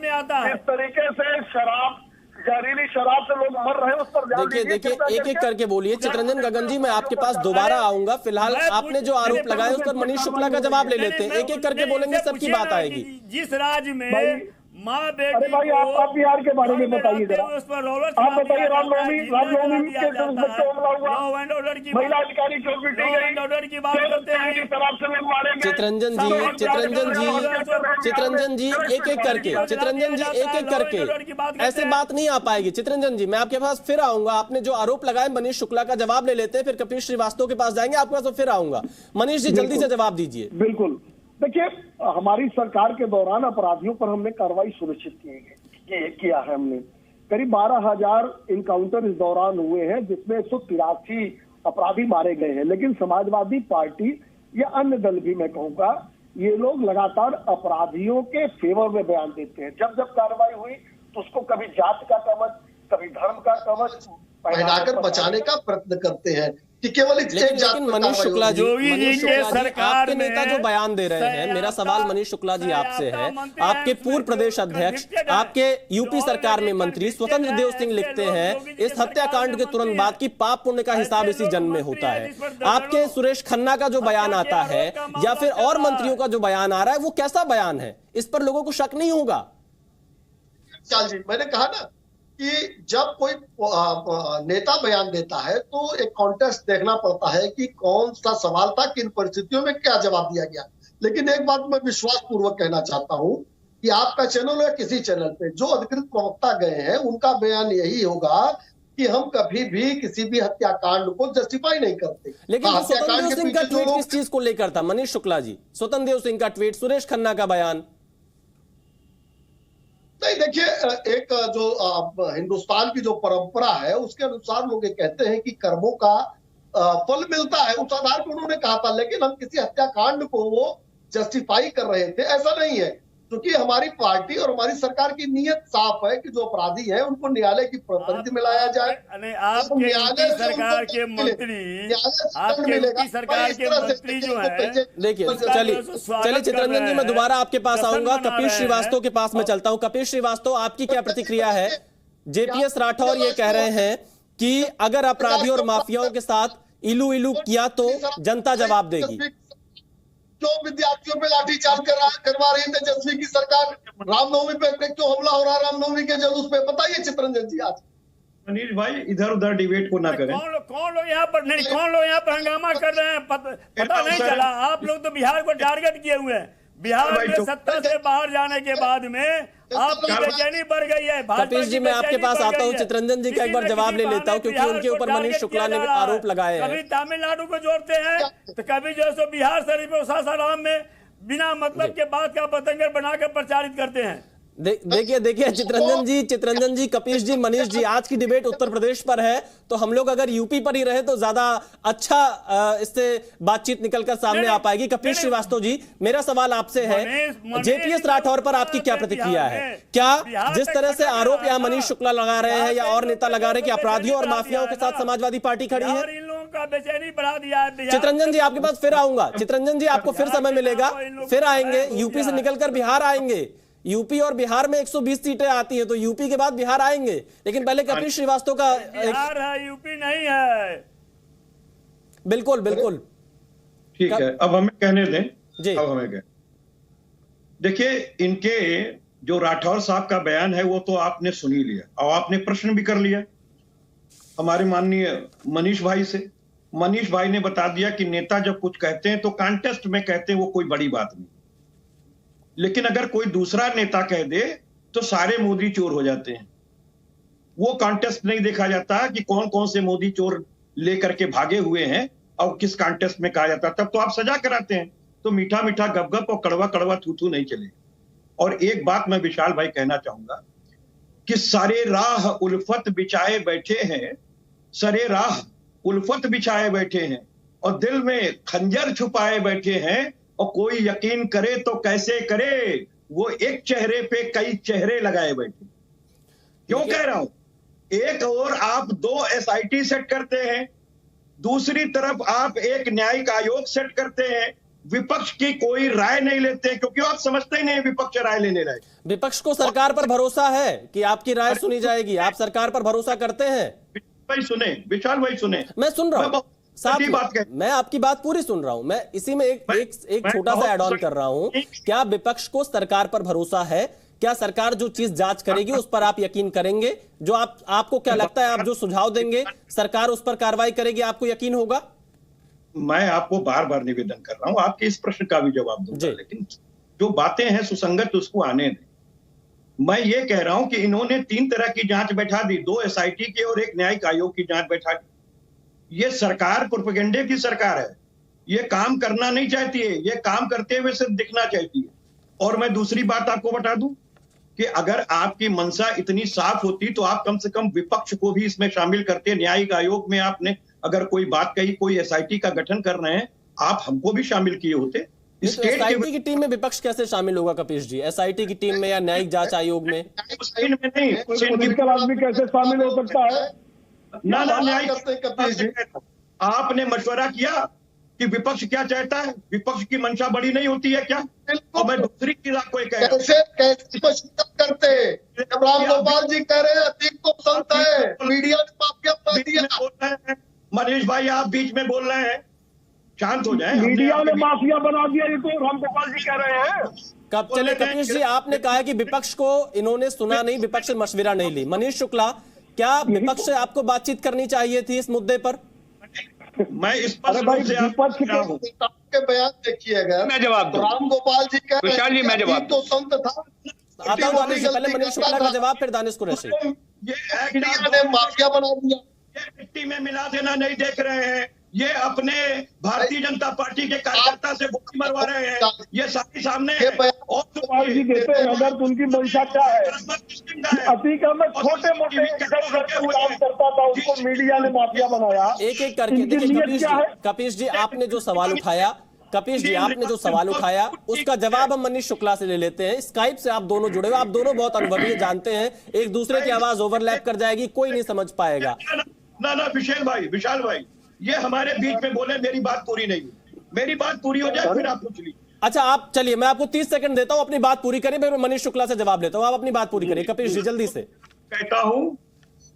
में आता है। इस तरीके से शराब, जहरीली शराब से लोग मर रहे हैं, उस पर देखिए एक एक करके बोलिए। चितरंजन गगन जी, मैं आपके पास दोबारा आऊंगा, फिलहाल आपने जो आरोप लगाए उस पर मनीष शुक्ला का जवाब ले लेते हैं। एक एक करके बोलेंगे, सबकी बात आएगी। जिस राज्य में माँ बेटी, अरे भाई आप बिहार के बारे में बताइए जरा, आप बताइए। रामनवमी के बच्चे हमला हुआ, महिला अधिकारी क्यों पीटी गई, की बात करते हैं, शराब से लोग मारेंगे। चितरंजन जी एक एक करके ऐसे बात नहीं आ पाएगी। चितरंजन जी, मैं आपके पास फिर आऊंगा। आपने जो आरोप लगाए मनीष शुक्ला का जवाब ले लेते हैं, फिर कपिल श्रीवास्तव के पास जाएंगे, आपके पास फिर आऊंगा। मनीष जी जल्दी से जवाब दीजिए। बिल्कुल, देखिए हमारी सरकार के दौरान अपराधियों पर हमने कार्रवाई सुनिश्चित किया है। हमने करीब 12,000 इनकाउंटर इस दौरान हुए हैं, जिसमें 183 अपराधी मारे गए हैं। लेकिन समाजवादी पार्टी या अन्य दल भी मैं कहूँगा, ये लोग लगातार अपराधियों के फेवर में बयान देते हैं। जब जब कार्रवाई हुई तो उसको कभी जात का कवच, कभी धर्म का कवच पहनाकर बचाने का प्रयत्न करते हैं कि केवल लेकिन मनीष शुक्ला जी, आपके नेता जो बयान दे रहे हैं, मेरा सवाल मनीष शुक्ला जी आपसे है, आपके पूर्व प्रदेश अध्यक्ष, आपके यूपी सरकार में मंत्री स्वतंत्र देव सिंह लिखते हैं इस हत्याकांड के तुरंत बाद की पाप पुण्य का हिसाब इसी जन्म में होता है। आपके सुरेश खन्ना का जो बयान आता है या फिर और मंत्रियों का जो बयान आ रहा है, वो कैसा बयान है? इस पर लोगों को शक नहीं होगा? जी, मैंने कहा ना कि जब कोई नेता बयान देता है तो एक कॉन्टेक्स्ट देखना पड़ता है कि कौन सा सवाल था, किन परिस्थितियों में क्या जवाब दिया गया। लेकिन एक बात मैं विश्वास पूर्वक कहना चाहता हूं कि आपका चैनल या किसी चैनल पे जो अधिकृत प्रवक्ता गए हैं उनका बयान यही होगा कि हम कभी भी किसी भी हत्याकांड को जस्टिफाई नहीं करते। लेकिन स्वतंत्र देव सिंह का ट्वीट किस चीज को लेकर था मनीष शुक्ला जी? स्वतंत्र देव सिंह का ट्वीट, सुरेश खन्ना का बयान। नहीं, देखिए, एक जो हिंदुस्तान की जो परंपरा है उसके अनुसार लोग ये कहते हैं कि कर्मों का फल मिलता है, उस आधार पर उन्होंने कहा था। लेकिन हम किसी हत्याकांड को वो जस्टिफाई कर रहे थे, ऐसा नहीं है। क्योंकि हमारी पार्टी और हमारी सरकार की नीयत साफ है कि जो अपराधी हैं उनको न्यायालय की परिधि में लाया जाए। आपके सरकार के मंत्री, आपके सरकार के मंत्री जो है, देखिए, चलिए चित्ररंजन जी, मैं दोबारा आपके पास आऊंगा। कपिल श्रीवास्तव के पास मैं चलता हूं। कपिल श्रीवास्तव, आपकी क्या प्रतिक्रिया है? जेपीएस राठौर ये कह रहे हैं कि अगर अपराधियों और माफियाओं के साथ इलू इलू किया तो जनता जवाब देगी। जो विद्यार्थियों पे लाठीचार्ज करवा रही है तेजस्वी की सरकार, रामनवमी पे क्यों हमला हो रहा है? रामनवमी के जुलूस पे बताइए चित्ररंजन जी। आज मनीष भाई, इधर उधर डिबेट को ना करें। कौन लोग यहाँ पर नहीं, कौन लोग यहाँ पर हंगामा कर रहे हैं पता नहीं चला। आप लोग तो बिहार को टारगेट किए हुए हैं। बिहार में सत्ता से बाहर जाने के बाद में आपकी बेचैनी बढ़ गई है। कपिल जी, मैं आपके पास आता हूँ। चित्ररंजन जी का एक बार जवाब ले लेता हूँ, क्योंकि उनके ऊपर मनीष शुक्ला ने आरोप लगाए हैं। कभी तमिलनाडु को जोड़ते हैं तो कभी जो है बिहार शरीफ और सासाराम में बिना मतलब के बात का बतंगड़ बनाकर प्रचारित करते हैं। देखिए चित्ररंजन जी, कपिश जी, मनीष जी, आज की डिबेट उत्तर प्रदेश पर है, तो हम लोग अगर यूपी पर ही रहे तो ज्यादा अच्छा इससे बातचीत निकलकर सामने आ पाएगी। कपिल श्रीवास्तव जी, मेरा सवाल आपसे है, जेपीएस राठौर पर आपकी क्या प्रतिक्रिया है? क्या जिस तरह से आरोप यहाँ मनीष शुक्ला लगा रहे हैं या और नेता लगा रहे हैं कि अपराधियों और माफियाओं के साथ समाजवादी पार्टी खड़ी है? इन लोगों का बेचैनी बढ़ा दिया है। चित्ररंजन जी, आपके पास फिर आऊंगा। चित्ररंजन जी, आपको फिर समय मिलेगा, फिर आएंगे। यूपी से निकलकर बिहार आएंगे। यूपी और बिहार में 120 सीटें आती हैं, तो यूपी के बाद बिहार आएंगे। लेकिन पहले कपिल श्रीवास्तव का बिहार है, यूपी नहीं है। बिल्कुल बिल्कुल ठीक है, अब हमें कहने दें जी। अब हमें कहें, देखिए, इनके जो राठौर साहब का बयान है वो तो आपने सुन ही लिया और आपने प्रश्न भी कर लिया हमारे माननीय मनीष भाई से। मनीष भाई ने बता दिया कि नेता जब कुछ कहते हैं तो कॉन्टेस्ट में कहते हैं, वो कोई बड़ी बात नहीं। लेकिन अगर कोई दूसरा नेता कह दे तो सारे मोदी चोर हो जाते हैं। वो कॉन्टेस्ट नहीं देखा जाता कि कौन कौन से मोदी चोर लेकर के भागे हुए हैं और किस कॉन्टेस्ट में कहा जाता। तब तो आप सजा कराते हैं, तो मीठा मीठा गपगप और कड़वा कड़वा थू नहीं चलेगा। और एक बात मैं विशाल भाई कहना चाहूंगा कि सारे राह उल्फत बिछाए बैठे हैं, सरे राह उल्फत बिछाए बैठे हैं और दिल में खंजर छुपाए बैठे हैं। और कोई यकीन करे तो कैसे करे, वो एक चेहरे पे कई चेहरे लगाए बैठे। क्यों कह रहा हूं? एक और आप 2 SIT सेट करते हैं, दूसरी तरफ आप एक न्यायिक आयोग सेट करते हैं। विपक्ष की कोई राय नहीं लेते क्योंकि आप समझते ही नहीं विपक्ष राय लेने रहे। विपक्ष को सरकार पर भरोसा है कि आपकी राय सुनी जाएगी। आप सरकार पर भरोसा करते हैं? भाई सुने, विशाल भाई सुने, मैं सुन रहा हूं, मैं आपकी बात पूरी सुन रहा हूं। मैं इसी में एक छोटा सा ऐड ऑन कर रहा हूं। क्या विपक्ष को सरकार पर भरोसा है? क्या सरकार जो चीज जांच करेगी उस पर आप यकीन करेंगे? जो आपको क्या लगता है, आप जो सुझाव देंगे सरकार उस पर कार्रवाई करेगी, आपको यकीन होगा? मैं आपको बार बार निवेदन कर रहा हूं, आपके इस प्रश्न का भी जवाब दूंगा, लेकिन जो बातें हैं सुसंगत उसको आने दें। मैं ये कह रहा हूं कि इन्होंने 3 तरह की जांच बैठा दी, 2 SIT की और एक न्यायिक आयोग की जांच बैठा दी। ये सरकार प्रोपेगेंडे की सरकार है, ये काम करना नहीं चाहती है, ये काम करते हुए सिर्फ दिखना चाहती है। और मैं दूसरी बात आपको बता दूं कि अगर आपकी मंशा इतनी साफ होती तो आप कम से कम विपक्ष को भी इसमें शामिल करते। न्यायिक आयोग में आपने अगर कोई बात कही, कोई SIT का गठन कर रहे हैं, आप हमको भी शामिल किए होते। एसआईटी की टीम में विपक्ष कैसे शामिल होगा कपीश जी? एसआईटी की टीम में या न्यायिक जांच आयोग में? आदमी कैसे शामिल हो सकता है? ना न्यायिक आपने मशवरा किया कि विपक्ष क्या चाहता है? विपक्ष की मंशा बड़ी नहीं होती है क्या? और मैं दूसरी चीज आपको कह रहा हूं, कैसे मशवरा करते हैं? राम गोपाल जी कह रहे हैं अतीक तो संत है, मीडिया ने माफिया बना दिया। मनीष भाई आप बीच में बोल रहे हैं, शांत हो जाए। मीडिया ने माफिया बना दिया, ये तो राम गोपाल जी कह रहे हैं। कब चले कपीश जी, आपने कहा है कि विपक्ष को इन्होंने सुना नहीं, विपक्ष से मशविरा नहीं ली। मनीष शुक्ला, क्या विपक्ष से आपको बातचीत करनी चाहिए थी इस मुद्दे पर? मैं इस पर विपक्ष के बयान देखिएगा, मैं जवाब दूं। राम गोपाल जी का विशाल जी मैं जवाब तो संत था। आता हूं दानिश, पहले मनीष शुक्ला का जवाब, फिर दानिश कुरैशी। मीडिया ने माफिया बना दिया। ये मिट्टी में मिला देना नहीं देख रहे हैं, ये अपने भारतीय जनता पार्टी के कार्यकर्ता से गोली मरवा रहे हैं, ये साथी सामने है। और जी देते हैं, अगर उनकी मंशा क्या है? अतीक अहमद छोटे मोटे काम करता था, उसको मीडिया ने माफिया बनाया। एक एक करके देखिए कपीश जी, आपने जो सवाल उठाया, कपीश जी आपने जो सवाल उठाया उसका जवाब हम मनीष शुक्ला से ले लेते हैं। स्काइप से आप दोनों जुड़े हुए, आप दोनों बहुत अनुभवी जानते हैं, एक दूसरे की आवाज ओवरलैप कर जाएगी, कोई नहीं समझ पाएगा। ना विशाल भाई ये हमारे बीच में बोले, मेरी बात पूरी नहीं, मेरी बात पूरी हो जाए फिर आप पूछ लीजिए। अच्छा आप चलिए, मैं आपको 30 सेकंड देता हूं, अपनी बात पूरी करिए, मैं मनीष शुक्ला से जवाब लेता हूं, आप अपनी बात पूरी करिए। कपीश जी जल्दी से। कहता हूं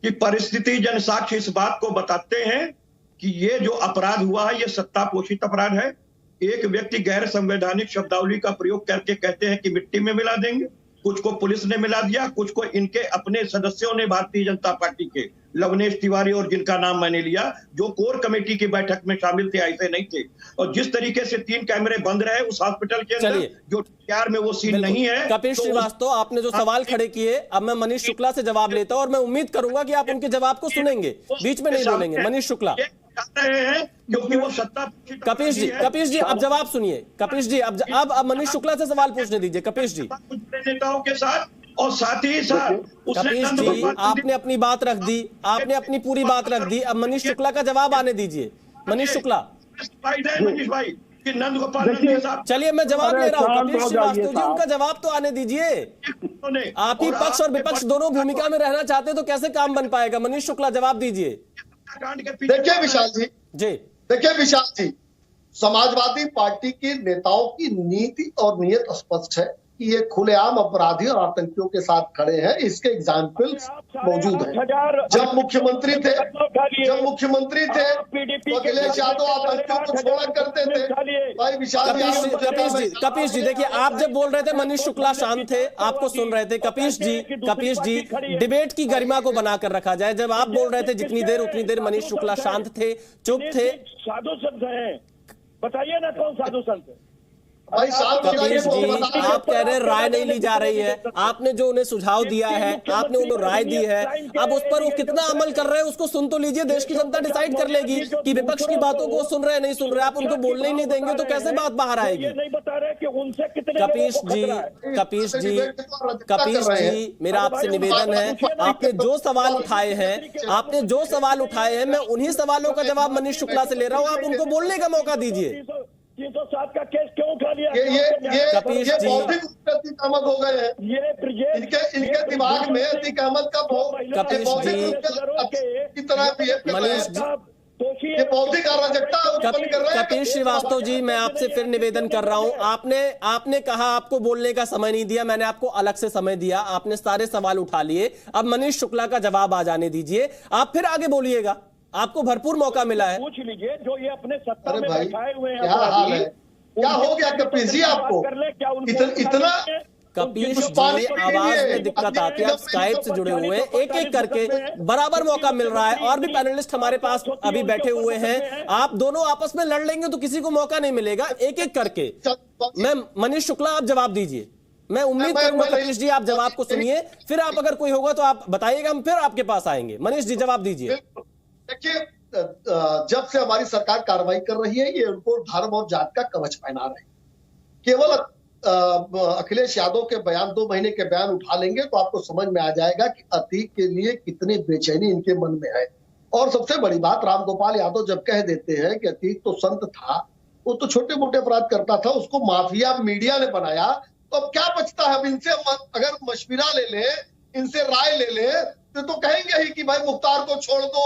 कि परिस्थिति जनसाक्ष्य इस बात को बताते हैं कि ये जो अपराध हुआ है ये सत्ता पोषित अपराध है। एक व्यक्ति गैर संवैधानिक शब्दावली का प्रयोग करके कहते हैं कि मिट्टी में मिला देंगे, कुछ को पुलिस ने मिला दिया, कुछ को इनके अपने सदस्यों ने, भारतीय जनता पार्टी के लवनेश तिवारी और जिनका नाम मैंने लिया, जो कोर कमेटी की बैठक में शामिल थे, ऐसे नहीं थे। और जिस तरीके से 3 कैमरे बंद रहे उस हॉस्पिटल के अंदर, जो प्यार में वो सीन नहीं है। कपीश श्रीवास्तव, आपने जो सवाल खड़े किए, अब मैं मनीष शुक्ला से जवाब लेता हूं और मैं उम्मीद करूंगा कि आप उनके जवाब को सुनेंगे, बीच में नहीं बोलेंगे। मनीष शुक्ला रहे हैं क्योंकि वो सत्ता। कपीश जी आप जवाब सुनिए। कपीश जी अब मनीष शुक्ला से सवाल पूछने दीजिए। कपीश जी नेताओं के साथ और साथ ही साथ कपीश जी आपने अपनी बात रख दी, आपने अपनी पूरी बात रख दी, अब मनीष शुक्ला का जवाब आने दीजिए। मनीष शुक्ला। मनीष भाई कि नंद गोपाल, चलिए मैं जवाब ले रहा हूँ। कपीश श्रीवास्तव जी उनका जवाब तो आने दीजिए। आप ही पक्ष और विपक्ष दोनों भूमिका में रहना चाहते तो कैसे काम बन पाएगा? मनीष शुक्ला जवाब दीजिए। देखिए विशाल जी, देखिए विशाल जी, समाजवादी पार्टी के नेताओं की नीति और नियत स्पष्ट है कि ये खुलेआम अपराधी और आतंकियों के साथ खड़े हैं। इसके एग्जाम्पल्स मौजूद हैं। जब मुख्यमंत्री थे तो अखिलेश यादव आतंकियों को छोड़ा करते थे। भाई विशाल कपीश जी देखिए, आप जब बोल रहे थे मनीष शुक्ला शांत थे, आपको सुन रहे थे। कपीश जी डिबेट की गरिमा को बनाकर रखा जाए। जब आप बोल रहे थे जितनी देर उतनी देर मनीष शुक्ला शांत थे, चुप थे। साधु संत है, बताइए ना कौन साधु संत है? कपीश जी आप कह रहे हैं राय नहीं ली जा रही है, आपने जो उन्हें सुझाव दिया है, आपने उन्हें राय दी है, अब उस पर वो कितना अमल कर रहे हैं उसको सुन तो लीजिए। देश की जनता डिसाइड कर लेगी कि विपक्ष की बातों को सुन रहे नहीं सुन रहे। आप उनको बोलने ही नहीं देंगे तो कैसे बात बाहर आएगी? कपीश जी मेरा आपसे निवेदन है, आपने जो सवाल उठाए हैं मैं उन्हीं सवालों का जवाब मनीष शुक्ला से ले रहा हूँ, आप उनको बोलने का मौका दीजिए। 307 का केस क्यों उठा लिया? कपीश जी अतीक अहमद हो गए हैं, इनके दिमाग में अतीक अहमद का कपीश श्रीवास्तव जी मैं आपसे फिर निवेदन कर रहा हूं, आपने कहा आपको बोलने का समय नहीं दिया, मैंने आपको अलग से समय दिया, आपने सारे सवाल उठा लिए। अब मनीष शुक्ला का जवाब आ जाने दीजिए, आप फिर आगे बोलिएगा, आपको भरपूर मौका मिला है। पूछ लीजिए जो ये अपने सत्ता में बैठाए हुए हैं। क्या हाल है? क्या हो गया कपीश जी आपको? इतना कपीश जी आवाज में दिक्कत आती है, आप स्काइप से जुड़े हुए हैं, एक एक करके बराबर मौका मिल रहा है। और भी पैनलिस्ट हमारे पास अभी बैठे हुए हैं, आप दोनों आपस में लड़ लेंगे तो किसी को मौका नहीं मिलेगा। एक एक करके मैं मनीष शुक्ला आप जवाब दीजिए, मैं उम्मीद करूंगा कपीश जी आप जवाब को सुनिए, फिर आप अगर कोई होगा तो आप बताइएगा, हम फिर आपके पास आएंगे। मनीष जी जवाब दीजिए। देखिए, जब से हमारी सरकार कार्रवाई कर रही है, ये उनको धर्म और जात का कवच पहना रहे। केवल अखिलेश यादव के बयान, 2 महीने के बयान उठा लेंगे तो आपको समझ में आ जाएगा कि अतीक के लिए कितनी बेचैनी इनके मन में है। और सबसे बड़ी बात, राम गोपाल यादव जब कह देते हैं कि अतीक तो संत था, वो तो छोटे मोटे अपराध करता था, उसको माफिया मीडिया ने बनाया। तो अब क्या बचता है? अब इनसे अगर मशविरा ले ले, इनसे राय ले ले, तो कहेंगे ही कि भाई मुख्तार को छोड़ दो,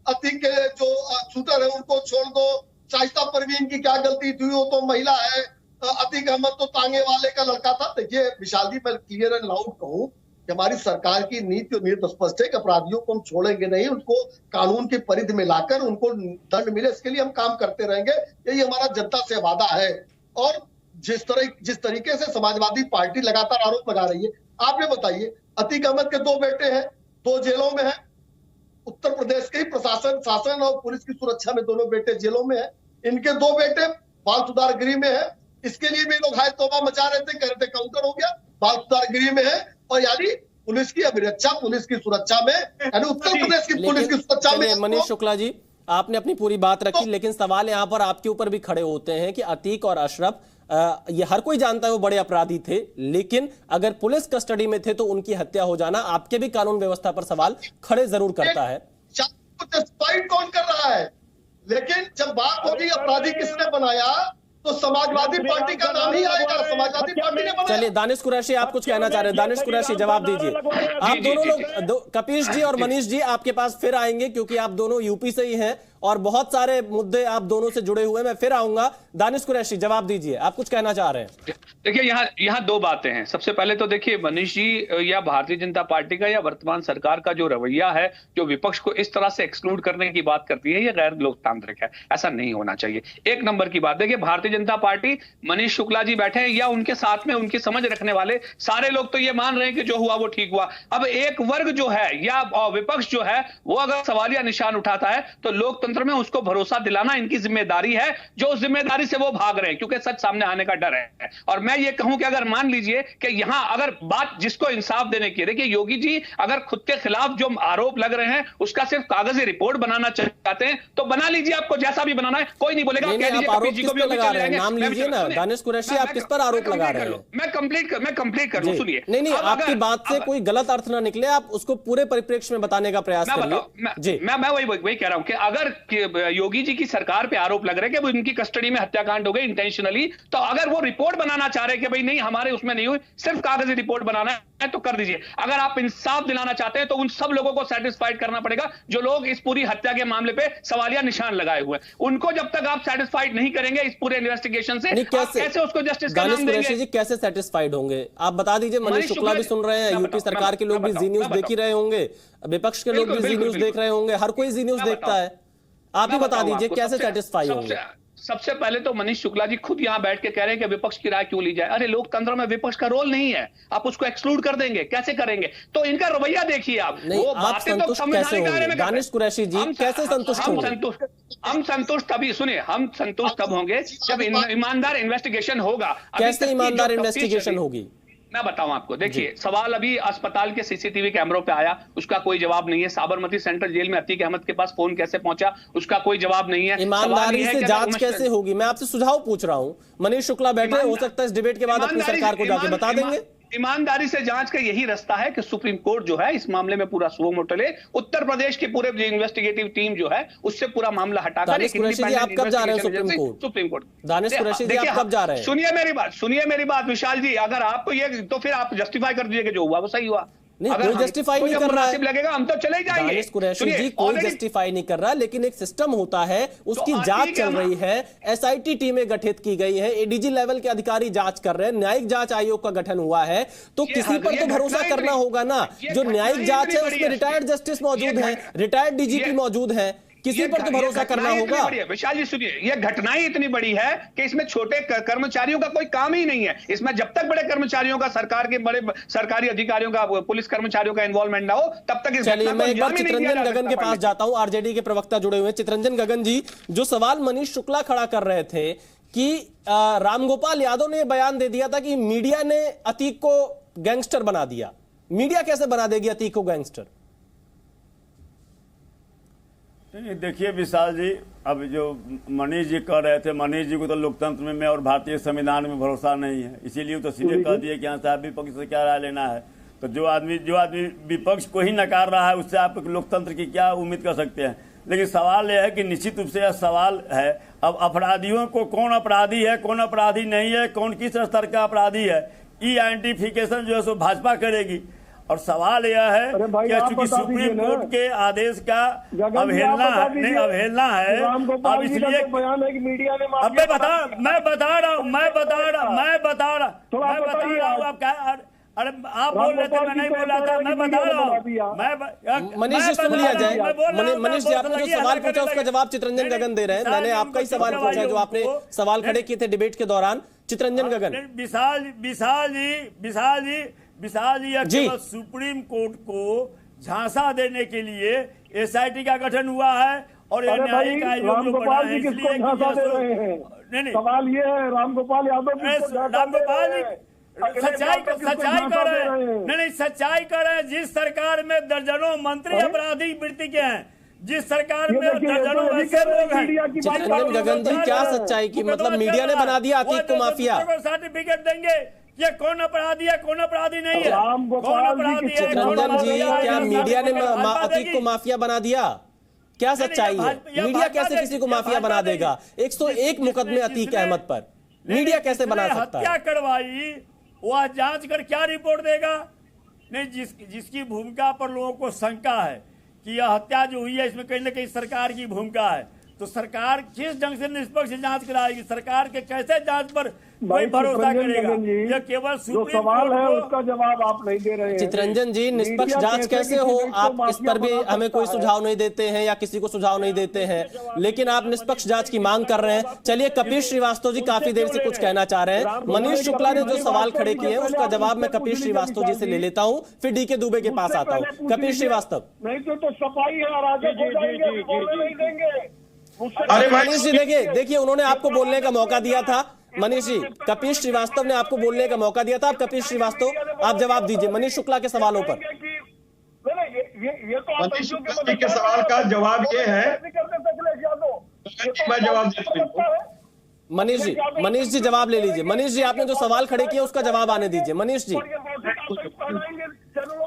अतीक के जो शूटर है उनको छोड़ दो, शाइस्ता परवीन की क्या गलती थी, वो तो महिला है, अतीक अहमद तो तांगे वाले का लड़का था। देखिए विशाल जी, मैं क्लियर एंड लाउड कहूं कि हमारी सरकार की नीति और नीति स्पष्ट है कि अपराधियों को हम छोड़ेंगे नहीं, उनको कानून की परिधि में लाकर उनको दंड मिले, इसके लिए हम काम करते रहेंगे। यही हमारा जनता से वादा है। और जिस तरीके से समाजवादी पार्टी लगातार आरोप लगा रही है, आप ये बताइए, अतीक अहमद के 2 बेटे हैं, 2 जेलों में हैं, उत्तर प्रदेश के ही प्रशासन, शासन और पुलिस की सुरक्षा में दोनों बेटे जेलों में हैं। इनके 2 बेटे बाल सुधार गृह में है। इसके लिए भी लोग हाय तौबा मचा रहे थे, कह रहे थे काउंटर हो गया, बाल सुधार गृह में है। और यानी पुलिस की अभिरक्षा, पुलिस की सुरक्षा में, यानी उत्तर प्रदेश की पुलिस की सुरक्षा में। मनीष शुक्ला जी, आपने अपनी पूरी बात रखी, लेकिन सवाल यहां पर आपके ऊपर भी खड़े होते हैं कि अतीक और अशरफ, ये हर कोई जानता है वो बड़े अपराधी थे, लेकिन अगर पुलिस कस्टडी में थे तो उनकी हत्या हो जाना आपके भी कानून व्यवस्था पर सवाल खड़े जरूर करता है। जस्टिफाइड कौन कर रहा है? लेकिन जब बात होगी अपराधी किसने बनाया, तो समाजवादी पार्टी का नाम ही आएगा। समाजवादी पार्टी ने बनाया। चलिए दानिश कुरैशी, आप कुछ कहना चाह रहे हैं? दानिश कुरैशी जवाब दीजिए। आप दोनों लोग, कपीश जी और मनीष जी, आपके पास फिर आएंगे क्योंकि आप दोनों यूपी से ही हैं और बहुत सारे मुद्दे आप दोनों से जुड़े हुए। मैं फिर आऊंगा। दानिश कुरैशी, जवाब दीजिए, आप कुछ कहना चाह रहे हैं? देखिए, यहाँ 2 बातें हैं। सबसे पहले तो देखिए, मनीष जी या भारतीय जनता पार्टी का या वर्तमान सरकार का जो रवैया है, जो विपक्ष को इस तरह से एक्सक्लूड करने की बात करती है, ये गैर लोकतांत्रिक है। ऐसा नहीं होना चाहिए। 1 नंबर की बात, देखिए भारतीय जनता पार्टी, मनीष शुक्ला जी बैठे हैं या उनके साथ में उनकी समझ रखने वाले सारे लोग तो ये मान रहे हैं कि जो हुआ वो ठीक हुआ। अब एक वर्ग जो है या विपक्ष जो है, वो अगर सवालिया निशान उठाता है तो लोकतंत्र में उसको भरोसा दिलाना इनकी जिम्मेदारी है, जो उस जिम्मेदारी से वो भाग रहे हैं क्योंकि सच सामने आने का डर है। और मैं ये कहूं कि अगर मान लीजिए कि यहां अगर बात जिसको इंसाफ देने की है, देखिए योगी जी अगर खुद के खिलाफ जो आरोप लग रहे हैं उसका सिर्फ कागजी रिपोर्ट बनाना चाहते हैं तो बना लीजिए, आपको जैसा भी बनाना है, कोई नहीं बोलेगा। नाम लीजिए ना दानिश कुरैशी, आप किस पर आरोप लगा रहे हैं? मैं कंप्लीट कर लूं, सुनिए। नहीं, आपकी बात से कोई गलत अर्थ ना निकले, आप उसको पूरे परिप्रेक्ष्य में बताने का प्रयास करिए। मैं वही कह रहा हूं कि अगर योगी जी की सरकार पे आरोप लग रहे हैं कि वो इनकी कस्टडी में हत्याकांड हो गए इंटेंशनली, तो अगर वो रिपोर्ट बनाना चाह रहे हैं कि भाई नहीं हमारे उसमें नहीं हुई, सिर्फ कागजी रिपोर्ट बनाना है तो कर दीजिए। अगर आप इंसाफ दिलाना चाहते हैं तो उन सब लोगों को सेटिस्फाइड करना पड़ेगा जो लोग इस पूरी हत्या के मामले पे सवालिया निशान लगाए हुए हैं। उनको जब तक आप सेटिस्फाइड नहीं करेंगे इस पूरे इन्वेस्टिगेशन से, कैसे उसको जस्टिस का नाम देंगे? जी कैसे सेटिस्फाइड होंगे आप बता दीजिए। मनीष शुक्ला भी सुन रहे हैं, यूपी सरकार के लोग भी जी न्यूज देख ही रहे होंगे, विपक्ष के लोग भी जी न्यूज देख रहे होंगे, हर कोई जी न्यूज देखता है। आप ही बता दीजिए कैसे सेटिस्फाई होंगे? सबसे पहले तो मनीष शुक्ला जी खुद यहां बैठ के कह रहे हैं कि विपक्ष की राय क्यों ली जाए। अरे लोकतंत्र में विपक्ष का रोल नहीं है, आप उसको एक्सक्लूड कर देंगे, कैसे करेंगे? तो इनका रवैया देखिए आप। नहीं, वो आप संतुष्ट कैसे होंगे? दानिश कुरैशी जी कैसे संतुष्ट होंगे? हम संतुष्ट तभी, सुनिए, हम संतुष्ट तब होंगे जब ईमानदार इन्वेस्टिगेशन होगा। कैसे ईमानदार इन्वेस्टिगेशन होगी? मैं बताऊं आपको, देखिए सवाल अभी अस्पताल के सीसीटीवी कैमरों पे आया, उसका कोई जवाब नहीं है। साबरमती सेंट्रल जेल में अतीक अहमद के पास फोन कैसे पहुंचा, उसका कोई जवाब नहीं है। ईमानदारी से जांच कैसे होगी? मैं आपसे सुझाव पूछ रहा हूं। मनीष शुक्ला बैठे, हो सकता है इस डिबेट के बाद अपनी सरकार को जाके बता देंगे। ईमानदारी से जांच का यही रास्ता है कि सुप्रीम कोर्ट जो है इस मामले में पूरा सुओ मोटो ले, उत्तर प्रदेश की पूरे इन्वेस्टिगेटिव टीम जो है उससे पूरा मामला हटाकर दानिश कुरैशी जी आप कब जा रहे हैं सुप्रीम कोर्ट? दानिश कुरैशी जी आप कब जा रहे हैं? सुनिए मेरी बात विशाल जी, अगर आपको ये तो फिर आप जस्टिफाई कर दीजिए कि जो हुआ वो सही हुआ। नहीं, कोई जस्टिफाई नहीं कर रहा है, लगेगा हम तो चले जाएंगे। दानिश कुरैशी जी कोई जस्टिफाई नहीं कर रहा, लेकिन एक सिस्टम होता है, उसकी जांच चल रही है, एसआईटी टीमें गठित की गई है, एडीजी लेवल के अधिकारी जांच कर रहे हैं, न्यायिक जांच आयोग का गठन हुआ है, तो किसी पर तो भरोसा करना होगा ना। जो न्यायिक जांच है उसमें रिटायर्ड जस्टिस मौजूद है, रिटायर्ड डीजीपी मौजूद है, किसी पर तो भरोसा करना होगा। विशाल जी सुनिए, ये घटनाएं इतनी बड़ी है कि इसमें छोटे कर्मचारियों का कोई काम ही नहीं है। इसमें जब तक बड़े कर्मचारियों का, सरकार के बड़े सरकारी अधिकारियों का, पुलिस कर्मचारियों का इन्वॉल्वमेंट ना हो, तब तक। चलिए मैं एक बार चित्रंजन गगन के पास जाता हूं, आरजेडी के प्रवक्ता जुड़े हुए। चित्रंजन गगन जी, जो सवाल मनीष शुक्ला खड़ा कर रहे थे कि रामगोपाल यादव ने बयान दे दिया था कि मीडिया ने अतीक को गैंगस्टर बना दिया, मीडिया कैसे बना देगी अतीक को गैंगस्टर? देखिए विशाल जी, अब जो मनीष जी कह रहे थे, मनीष जी को तो लोकतंत्र में और भारतीय संविधान में भरोसा नहीं है, इसीलिए तो सीधे कह दिए कि यहाँ साहब विपक्ष से क्या राय लेना है। तो जो आदमी विपक्ष को ही नकार रहा है, उससे आप लोकतंत्र की क्या उम्मीद कर सकते हैं? लेकिन सवाल यह है कि निश्चित रूप से यह सवाल है, अब अपराधियों को कौन अपराधी है, कौन अपराधी नहीं है, कौन किस स्तर का अपराधी है, ये आइडेंटिफिकेशन जो है सो भाजपा करेगी। और सवाल यह है कि चूंकि सुप्रीम कोर्ट के आदेश का अवहेलना है, अब इसलिए अब मैं बता रहा हूँ आप क्या, अरे आप बोल रहे थे, मैं नहीं बोल रहा था, मैं बता रहा हूँ। मनीष जी सुन लिया जाए। मनीष जी आपने जो सवाल पूछा उसका जवाब चित्रंजन गगन दे रहे हैं। मैंने आपका ही सवाल पूछा जो आपने सवाल खड़े किए थे डिबेट के दौरान। चित्रंजन गगन। विशाल जी केवल सुप्रीम कोर्ट को झांसा देने के लिए एसआईटी का गठन हुआ है और न्यायिक आयोग जो बना है, इसलिए नहीं सवाल ये है रामगोपाल यादव सच्चाई कर रहे हैं, नहीं सच्चाई कर रहे हैं। जिस सरकार में दर्जनों मंत्री अपराधी वृत्ति के हैं, जिस सरकार में दर्जनों ऐसे लोग हैं। चित्रंजन गगन जी क्या सच्चाई की, मतलब मीडिया ने बना दिया अतीक को माफिया। सर्टिफिकेट देंगे ये कौन अपराधी है, कौन अपराधी नहीं है, कौन अपराधी है। चित्रंजन जी क्या मीडिया ने अतीक को माफिया बना दिया? क्या सच्चाई है? मीडिया कैसे किसी को माफिया बना देगा? 101 मुकदमे अतीक अहमद पर मीडिया कैसे बना सकता है? हत्या करवाई, वह जांच कर क्या रिपोर्ट देगा? नहीं, जिसकी भूमिका पर लोगों को शंका है कि यह हत्या जो हुई है इसमें कहीं ना कहीं सरकार की भूमिका है, तो सरकार किस ढंग से निष्पक्ष जांच कराएगी? सरकार के कैसे जांच पर कोई भरोसा करेगा? यह केवल जो सवाल है उसका जवाब आप नहीं दे रहे हैं। चित्रंजन जी निष्पक्ष जांच कैसे हो, आप इस पर भी हमें कोई सुझाव नहीं देते हैं या किसी को सुझाव नहीं देते हैं, लेकिन आप निष्पक्ष जांच की मांग कर रहे हैं। चलिए कपिल श्रीवास्तव जी काफी देर से कुछ कहना चाह रहे हैं। मनीष शुक्ला ने जो सवाल खड़े किए हैं उसका जवाब मैं कपिल श्रीवास्तव जी से ले लेता हूं, फिर डीके दुबे के पास आता हूं। कपिल श्रीवास्तव। नहीं तो सफाई है, नहीं देंगे। अरे मनीष जी देखिए उन्होंने आपको बोलने का मौका दिया था। मनीष जी, कपिल श्रीवास्तव ने आपको बोलने का मौका दिया था। आप कपिल श्रीवास्तव आप जवाब दीजिए मनीष शुक्ला के सवालों पर। मनीष शुक्ला के सवाल का जवाब ये है, मैं जवाब देता हूं। मनीष जी जवाब ले लीजिए। मनीष जी आपने जो सवाल खड़े किए उसका जवाब आने दीजिए। मनीष जी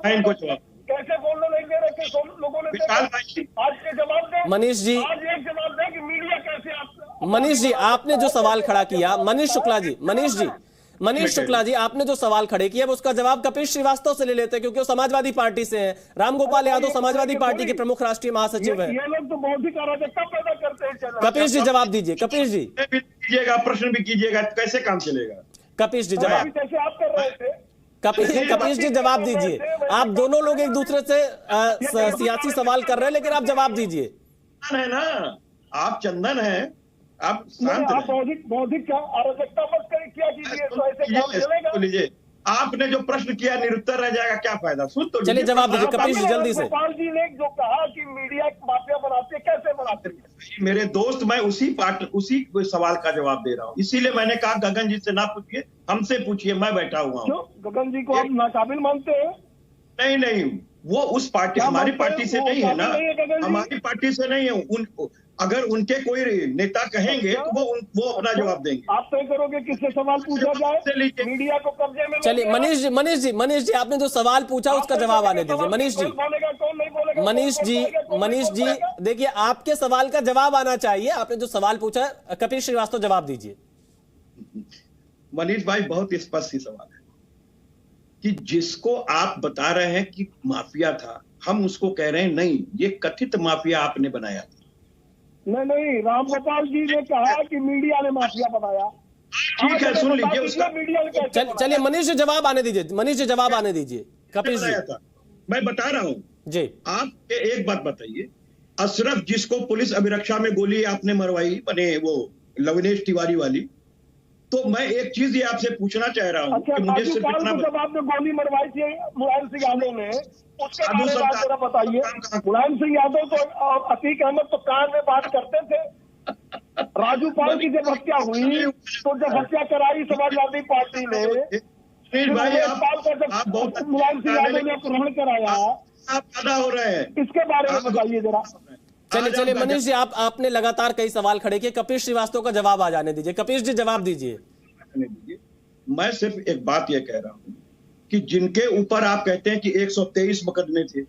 इनको जवाब कैसे बोलने नहीं दे रहे कि लोगों ने आज के जवाब दें। मनीष जी आज एक जवाब दें कि मीडिया कैसे मनीष जी आपने जो सवाल खड़ा किया, मनीष शुक्ला जी आपने जो सवाल खड़े किया उसका जवाब कपिल श्रीवास्तव से ले लेते हैं क्योंकि वो समाजवादी पार्टी से हैं। रामगोपाल यादव समाजवादी पार्टी के प्रमुख राष्ट्रीय महासचिव हैं। ये लोग तो बौद्धिक अराजकता पैदा करते हैं। कपिल जी जवाब दीजिए। कपिल जी कीजिएगा, प्रश्न भी कीजिएगा, कैसे काम चलेगा? कपिल जी जवाब। जैसे आप कर रहे थे कपिल जी जवाब दीजिए। आप दोनों लोग एक दूसरे से सियासी सवाल कर रहे हैं लेकिन आप जवाब दीजिए। है ना, आप चंदन हैं, आप शांत बौद्धिक अराजकता मत क्या कीजिए, तो ऐसे काम चलेगा? लीजिए, आपने जो प्रश्न किया निरुत्तर रह जाएगा, क्या फायदा? सुन तो चलिए जवाब दीजिए कपिल जी जल्दी से। गोपाल जी ने जो कहा कि मीडिया माफिया बनाते कैसे बनाते हैं? मेरे दोस्त, मैं उसी सवाल का जवाब दे रहा हूँ। इसीलिए मैंने कहा गगन जी से ना पूछिए, हमसे पूछिए, मैं बैठा हुआ हूँ। गगन जी को आप नाकाबिल मानते हैं? नहीं, वो उस पार्टी, हमारी पार्टी से नहीं है ना, हमारी पार्टी से नहीं है। अगर उनके कोई नेता कहेंगे तो वो अपना जवाब देंगे। आप तय करोगे किससे सवाल पूछा जाए? मीडिया को कब्जे में। चलिए मनीष जी आपने जो सवाल पूछा उसका जवाब आने दीजिए। मनीष जी देखिए आपके सवाल का जवाब आना चाहिए। आपने जो सवाल पूछा कपिल श्रीवास्तव जवाब दीजिए। मनीष भाई बहुत स्पष्ट ही सवाल है कि जिसको आप बता रहे हैं कि माफिया था, हम उसको कह रहे हैं नहीं, ये कथित माफिया आपने बनाया था। नहीं, रामगोपाल जी ने कहा कि मीडिया ने माफिया बनाया। ठीक है, सुन लीजिए उसका। चलिए मनीष जी जवाब आने दीजिए। कपिल जी मैं बता रहा हूँ जी। आप एक बात बताइए, अशरफ जिसको पुलिस अभिरक्षा में गोली आपने मरवाई, बने वो लवनेश तिवारी वाली, तो मैं एक चीज ये आपसे पूछना चाह रहा हूँ कि मुझे सिर्फ इतना जब आपने गोली मरवाई थी मुलायम सिंह यादव ने, उसके बारे में जरा बताइए। मुलायम सिंह यादव तो अतीक अहमद तो कान में बात करते थे। राजू पाल की जब हत्या हुई तो जब हत्या कराई समाजवादी पार्टी ने, मुलायम सिंह यादव ने अपहरण कराया, आप पैदा हो रहे हैं, इसके बारे में बताइए जरा। चलिए मनीष जी आपने लगातार कई सवाल खड़े किए। कपिल श्रीवास्तव का जवाब आ जाने दीजिए। कपिल जी जवाब दीजिए। मैं सिर्फ एक बात ये कह रहा हूं कि जिनके ऊपर आप कहते हैं कि 123 मुकदमे थे,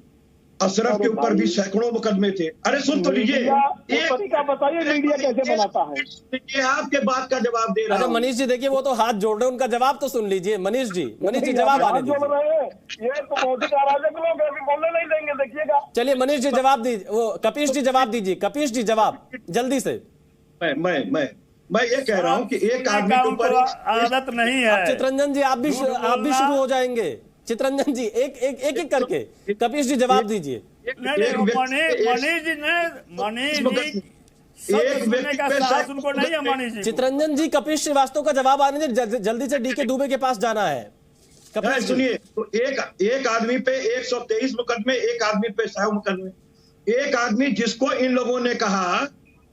अशरफ के ऊपर भी सैकड़ों मुकदमे थे। अरे सुन तो लीजिए, एक तरीका बताइए मीडिया कैसे बनाता है। ये आपके बात का जवाब दे रहा हूं। मनीष जी देखिए, वो तो हाथ जोड़ रहे हैं, उनका जवाब तो सुन लीजिए। मनीष जी जवाब आने दीजिए। ये तो भौतिक अराजक लोग अभी बोलने नहीं देंगे, देखिएगा। चलिए मनीष जी जवाब दीजिए, वो कपीश जी जवाब दीजिए। कपीश जी जवाब जल्दी से। मैं ये कह रहा हूँ कि एक आदमी के ऊपर आदत नहीं है। चितरंजन जी आप भी शुरू हो जाएंगे। चितरंजन जी एक करके कपीश जी जवाब दीजिए। चितरंजन जी कपीश श्रीवास्तव का जवाब आने दीजिए, जल्दी से डीके दुबे के पास जाना है। सुनिए, तो एक आदमी पे 123 मुकदमे, एक आदमी पे 100 मुकदमे। एक आदमी जिसको इन लोगों ने कहा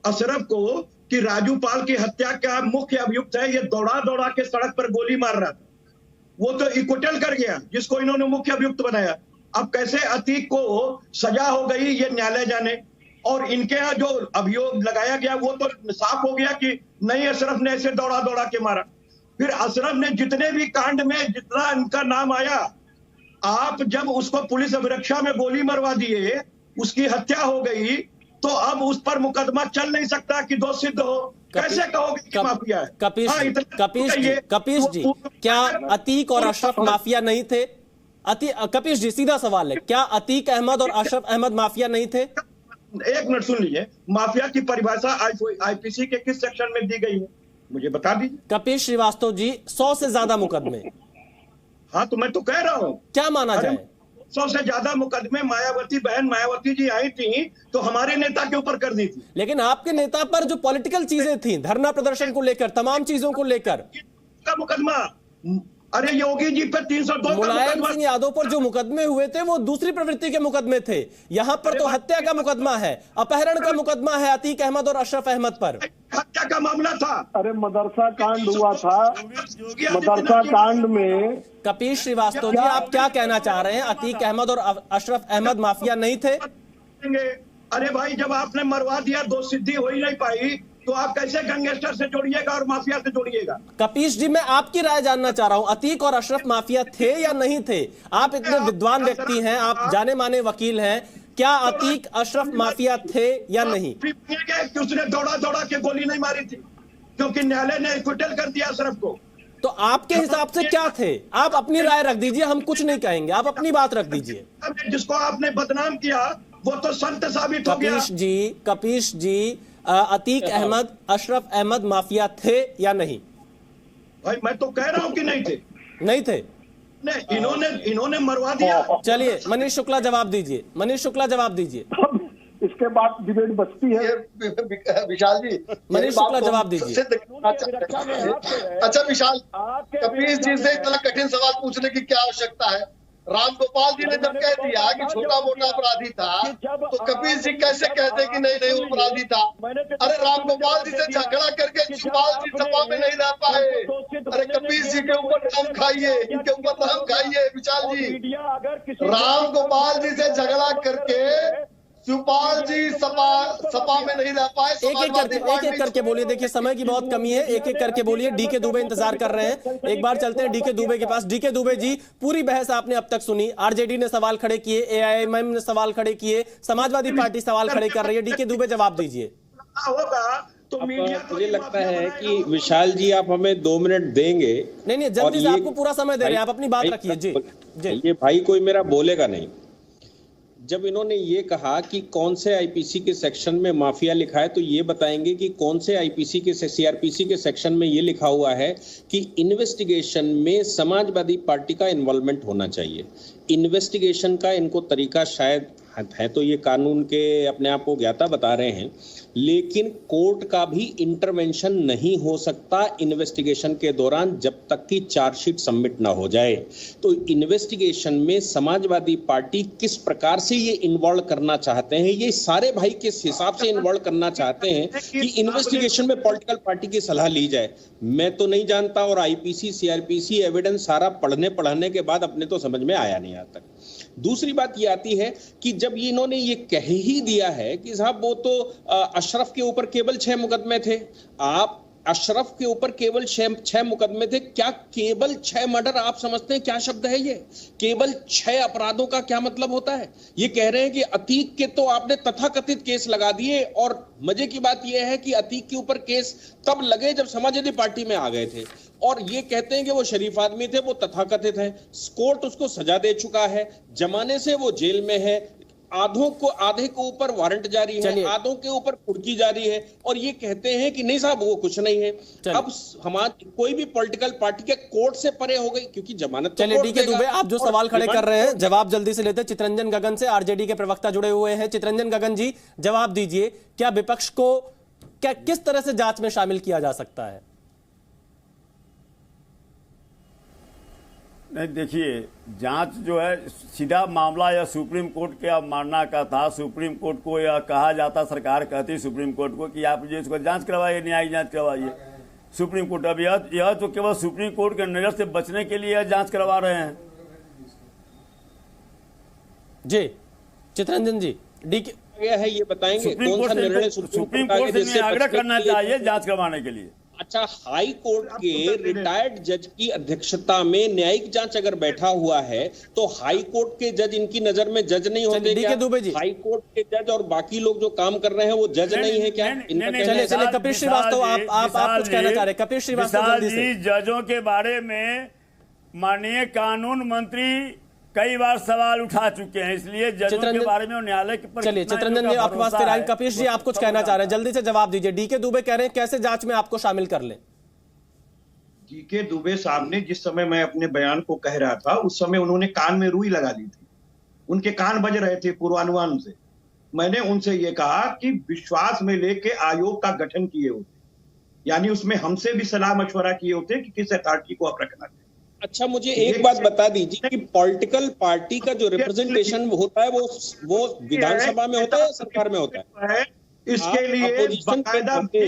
अशरफ को कि राजू पाल की हत्या का मुख्य अभियुक्त है, ये दौड़ा के सड़क पर गोली मार रहा था, वो तो इक्विटल कर गया जिसको इन्होंने मुख्य अभियुक्त बनाया। अब कैसे अतीक को सजा हो गई ये न्यायालय जाने, और इनके यहाँ जो अभियोग लगाया गया वो तो साफ हो गया कि नहीं, अशरफ ने ऐसे दौड़ा के मारा। फिर अशरफ ने जितने भी कांड में जितना इनका नाम आया, आप जब उसको पुलिस अभिरक्षा में गोली मरवा दिए, उसकी हत्या हो गई, तो अब उस पर मुकदमा चल नहीं सकता कि दोष सिद्ध हो। कैसे कहोगे कि माफिया है? कपीश जी क्या अतीक और अशरफ माफिया नहीं थे? कपीश जी सीधा सवाल है, क्या अतीक अहमद और अशरफ अहमद माफिया नहीं थे? एक मिनट सुन लीजिए, माफिया की परिभाषा आईपीसी के किस सेक्शन में दी गई है मुझे बता दीजिए। कपीश श्रीवास्तव जी 100 से ज्यादा मुकदमे। हाँ तो मैं तो कह रहा हूँ, क्या माना जाए? 100 से ज्यादा मुकदमे बहन मायावती जी आई थी तो हमारे नेता के ऊपर कर दी थी। लेकिन आपके नेता पर जो पॉलिटिकल चीजें थी, धरना प्रदर्शन को लेकर, तमाम चीजों को लेकर का मुकदमा, अरे योगी जी पर 302 मुलायम सिंह यादव पर जो मुकदमे हुए थे वो दूसरी प्रवृत्ति के मुकदमे थे। यहाँ पर तो हत्या का मुकदमा है, अपहरण का मुकदमा है अतीक अहमद और अशरफ अहमद पर। हत्या का मामला था। अरे मदरसा कांड हुआ था, मदरसा कांड में। कपीश श्रीवास्तव जी आप क्या कहना चाह रहे हैं? अतीक अहमद और अशरफ अहमद माफिया नहीं थे? अरे भाई जब आपने मरवा दिया, दोष सिद्धि हो ही नहीं पाई, तो आप कैसे गैंगस्टर से जोड़िएगा और माफिया से जोड़िएगा? कपीश जी मैं आपकी राय जानना चाह रहा हूं, अतीक और अशरफ माफिया थे या नहीं थे? आप इतने विद्वान व्यक्ति हैं, आप जाने माने वकील हैं, क्या अतीक अशरफ माफिया थे या नहीं? उसने दौड़ा के गोली नहीं मारी थी, क्योंकि न्यायालय ने एक्विटल कर दिया अशरफ को। तो आपके हिसाब से क्या थे? आप अपनी राय रख दीजिए, हम कुछ नहीं कहेंगे, आप अपनी बात रख दीजिए। जिसको आपने बदनाम किया वो तो संत साबित हो गया। कपीश जी अतीक अहमद अशरफ अहमद माफिया थे या नहीं? भाई मैं तो कह रहा हूं कि नहीं थे। नहीं थे? नहीं, इन्होंने मरवा दिया। चलिए मनीष शुक्ला जवाब दीजिए। मनीष शुक्ला जवाब दीजिए। इसके बाद डिबेट बचती है। विशाल जी मनीष शुक्ला जवाब दीजिए। अच्छा विशाल, कपीश जी से इतना कठिन सवाल पूछने की क्या आवश्यकता है? राम गोपाल जी ने जब कह दिया कि छोटा मोटा अपराधी था, तो कपीश जी कैसे कहते कि नहीं वो अपराधी था? अरे राम गोपाल जी से झगड़ा करके शिवपाल जी सपा में नहीं रह पाए। अरे कपीश जी के ऊपर नाम खाइए, इनके ऊपर नाम खाइए। विशाल जी, राम गोपाल जी से झगड़ा करके शिवपाल जी सपा में नहीं रह पाए। एक एक करके बोलिए, देखिए समय की बहुत कमी है, एक एक करके बोलिए। डीके दुबे इंतजार कर रहे हैं, एक बार चलते हैं डीके दुबे के पास। डीके दुबे जी, पूरी बहस आपने अब तक सुनी, आरजेडी ने सवाल खड़े किए, एआईएमआईएम ने सवाल खड़े किए, समाजवादी पार्टी सवाल खड़े कर रही है। डीके दुबे जवाब दीजिए। तो मुझे लगता है कि विशाल जी आप हमें 2 मिनट देंगे। नहीं जल्दी से, आपको पूरा समय दे रहे हैं, आप अपनी बात रखिए। जी ये भाई कोई मेरा बोलेगा नहीं। जब इन्होंने ये कहा कि कौन से आईपीसी के सेक्शन में माफिया लिखा है, तो ये बताएंगे कि कौन से आईपीसी के सीआरपीसी के सेक्शन में ये लिखा हुआ है कि इन्वेस्टिगेशन में समाजवादी पार्टी का इन्वॉल्वमेंट होना चाहिए। इन्वेस्टिगेशन का इनको तरीका शायद है, तो ये कानून के अपने आप को ज्ञाता बता रहे हैं, लेकिन कोर्ट का भी इंटरवेंशन नहीं हो सकता इन्वेस्टिगेशन के दौरान जब तक कि चार्जशीट सबमिट ना हो जाए। तो इन्वेस्टिगेशन में समाजवादी पार्टी किस प्रकार से ये इन्वॉल्व करना चाहते हैं, ये सारे भाई किस हिसाब से इन्वॉल्व करना चाहते हैं कि इन्वेस्टिगेशन में पॉलिटिकल पार्टी की सलाह ली जाए, मैं तो नहीं जानता। और आईपीसी सीआरपीसी एविडेंस सारा पढ़ने के बाद अपने तो समझ में आया नहीं आज तक। दूसरी बात ये आती है कि जब इन्होंने ये कह ही दिया है कि साहब वो तो अशरफ के ऊपर केवल 6 मुकदमे थे, आप अशरफ के ऊपर केवल 6 मुकदमे थे। क्या केवल 6 मर्डर आप समझते हैं क्या शब्द है ये? केवल 6 अपराधों का क्या मतलब होता है? ये कह रहे हैं कि अतीक के तो आपने तथाकथित केस लगा दिए, और मजे की बात यह है कि अतीक के ऊपर केस तब लगे जब समाजवादी पार्टी में आ गए थे, और ये कहते हैं कि वो शरीफ आदमी थे, वो तथाकथित है। कोर्ट उसको सजा दे चुका है, जमाने से वो जेल में है, आधे के ऊपर वारंट जारी है, आधों के ऊपर कुर्की जारी है, और ये कहते हैं कि नहीं साहब वो कुछ नहीं है। अब हमारी कोई भी पॉलिटिकल पार्टी के कोर्ट से परे हो गई, क्योंकि जमानत तो चलिए डीके दुबे, आप जो सवाल खड़े कर रहे हैं जवाब जल्दी से लेते हैं। चितरंजन गगन से आरजेडी के प्रवक्ता जुड़े हुए हैं। चितरंजन गगन जी, जवाब दीजिए, क्या विपक्ष को किस तरह से जांच में शामिल किया जा सकता है? नहीं, देखिए, जांच जो है सीधा मामला या सुप्रीम कोर्ट के अब मानना का था। सुप्रीम कोर्ट को यह कहा जाता, सरकार कहती सुप्रीम कोर्ट को कि आप जो इसको जांच करवाइए, न्यायिक जांच करवाइए। सुप्रीम कोर्ट अब यह तो केवल सुप्रीम कोर्ट के नजर से बचने के लिए जांच करवा रहे हैं। जी चितरंजन जी, डीके है ये बताएंगे कौन सा निर्णय सुप्रीम कोर्ट से आग्रह करना चाहिए जांच करवाने के लिए। अच्छा, हाई कोर्ट के रिटायर्ड जज की अध्यक्षता में न्यायिक जांच अगर बैठा हुआ है तो हाई कोर्ट के जज इनकी नजर में जज नहीं होते क्या? हाई कोर्ट के जज और बाकी लोग जो काम कर रहे हैं वो जज नहीं है क्या? चलिए कपिल श्रीवास्तव, आप कुछ कहना चाह रहे हैं? कपिल श्रीवास्तव जी, जजों के बारे में माननीय कानून मंत्री कई बार सवाल उठा चुके हैं, इसलिए जजों के बारे में न्यायालय के। चलिए चितरंजन जी, आपके पास फिर आए। कपिल जी, आप कुछ कहना चाह रहे हैं, जल्दी से जवाब दीजिए। डीके दुबे कह रहे हैं कैसे जांच में आपको शामिल कर ले? डीके दुबे साहब ने जिस समय मैं अपने बयान को कह रहा था उस समय उन्होंने कान में रुई लगा ली थी, उनके कान बज रहे थे पूर्वानुमान से। मैंने उनसे ये कहा कि विश्वास में लेके आयोग का गठन किए होते, यानी उसमें हमसे भी सलाह मशवरा किए होते कि किस अथॉरिटी को आप रखना चाहिए। अच्छा, मुझे एक बात बता दीजिए कि पॉलिटिकल पार्टी का जो रिप्रेजेंटेशन होता है वो विधानसभा में होता है या सरकार में होता है? इसके लिए अपोजिशन के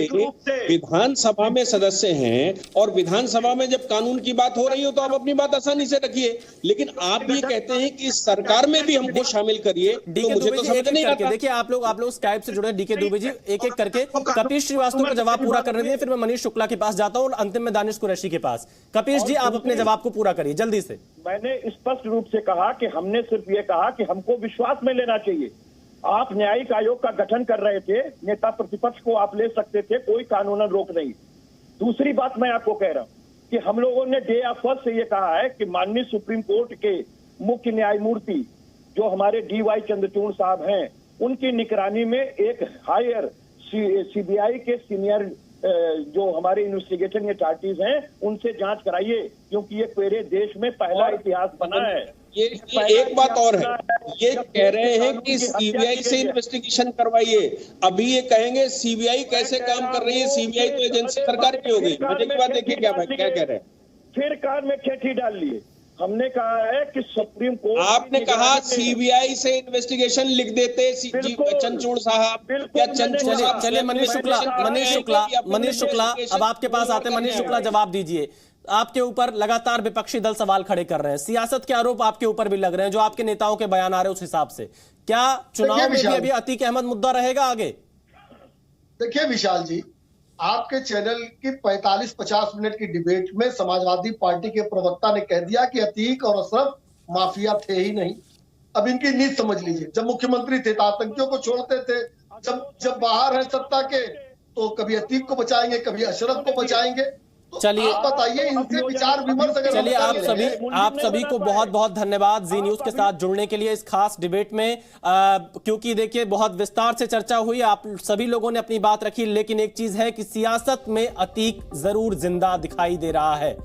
विधानसभा में सदस्य हैं, और विधानसभा में जब कानून की बात हो रही हो तो आप अपनी बात आसानी से रखिए, लेकिन आप ये कहते हैं कि सरकार में भी हमको शामिल करिए, तो मुझे तो समझ नहीं आता। देखिए, आप लोग स्काइप से जुड़े। डीके दुबे जी, एक एक करके कपिल श्रीवास्तव को जवाब पूरा करने दिए, फिर मैं मनीष शुक्ला के पास जाता हूँ और अंतिम में दानिश कुरैशी के पास। कपिल जी, आप अपने जवाब को पूरा करिए जल्दी से। मैंने स्पष्ट रूप से कहा कि हमने सिर्फ ये कहा कि हमको विश्वास में लेना चाहिए। आप न्यायिक आयोग का गठन कर रहे थे, नेता प्रतिपक्ष को आप ले सकते थे, कोई कानूनन रोक नहीं। दूसरी बात मैं आपको कह रहा हूं कि हम लोगों ने डे ऑफ फर्स्ट से ये कहा है कि माननीय सुप्रीम कोर्ट के मुख्य न्यायमूर्ति जो हमारे DY चंद्रचूड़ साहब हैं, उनकी निगरानी में एक हायर CBI के सीनियर जो हमारे इन्वेस्टिगेशन अथॉरिटीज हैं उनसे जांच कराइए, क्योंकि ये पूरे देश में पहला इतिहास बना है। ये एक बात और है, ये कह रहे हैं कि CBI से इन्वेस्टिगेशन करवाइए। अभी ये कहेंगे CBI कैसे काम कर रही है, CBI तो एजेंसी सरकार की हो गई। मुझे की बात देखिए क्या कह रहे हैं, फिर कान में खेती डाल लिए। हमने कहा है कि सुप्रीम कोर्ट, आपने कहा CBI से इन्वेस्टिगेशन लिख देते चंद्रचूड़ साहब, क्या चंद्रचूड़ साहब? चलिए मनीष शुक्ला, अब आपके पास आते हैं। मनीष शुक्ला, जवाब दीजिए। आपके ऊपर लगातार विपक्षी दल सवाल खड़े कर रहे हैं, सियासत के आरोप आपके ऊपर भी लग रहे हैं, जो आपके नेताओं के बयान आ रहे हैं उस हिसाब से। क्या चुनाव में भी अभी अतीक अहमद मुद्दा रहेगा आगे? देखिए विशाल जी, आपके चैनल की 45-50 मिनट की डिबेट में समाजवादी पार्टी के प्रवक्ता ने कह दिया कि अतीक और अशरफ माफिया थे ही नहीं। अब इनकी नींद समझ लीजिए। जब मुख्यमंत्री थे तो आतंकियों को छोड़ते थे, जब बाहर है सत्ता के तो कभी अतीक को बचाएंगे, कभी अशरफ को बचाएंगे। चलिए बताइए, इनसे विचार विमर्श अगर चलिए, आप सभी को बहुत बहुत धन्यवाद जी न्यूज के साथ जुड़ने के लिए इस खास डिबेट में। क्योंकि देखिए, बहुत विस्तार से चर्चा हुई, आप सभी लोगों ने अपनी बात रखी, लेकिन एक चीज है कि सियासत में अतीक जरूर जिंदा दिखाई दे रहा है।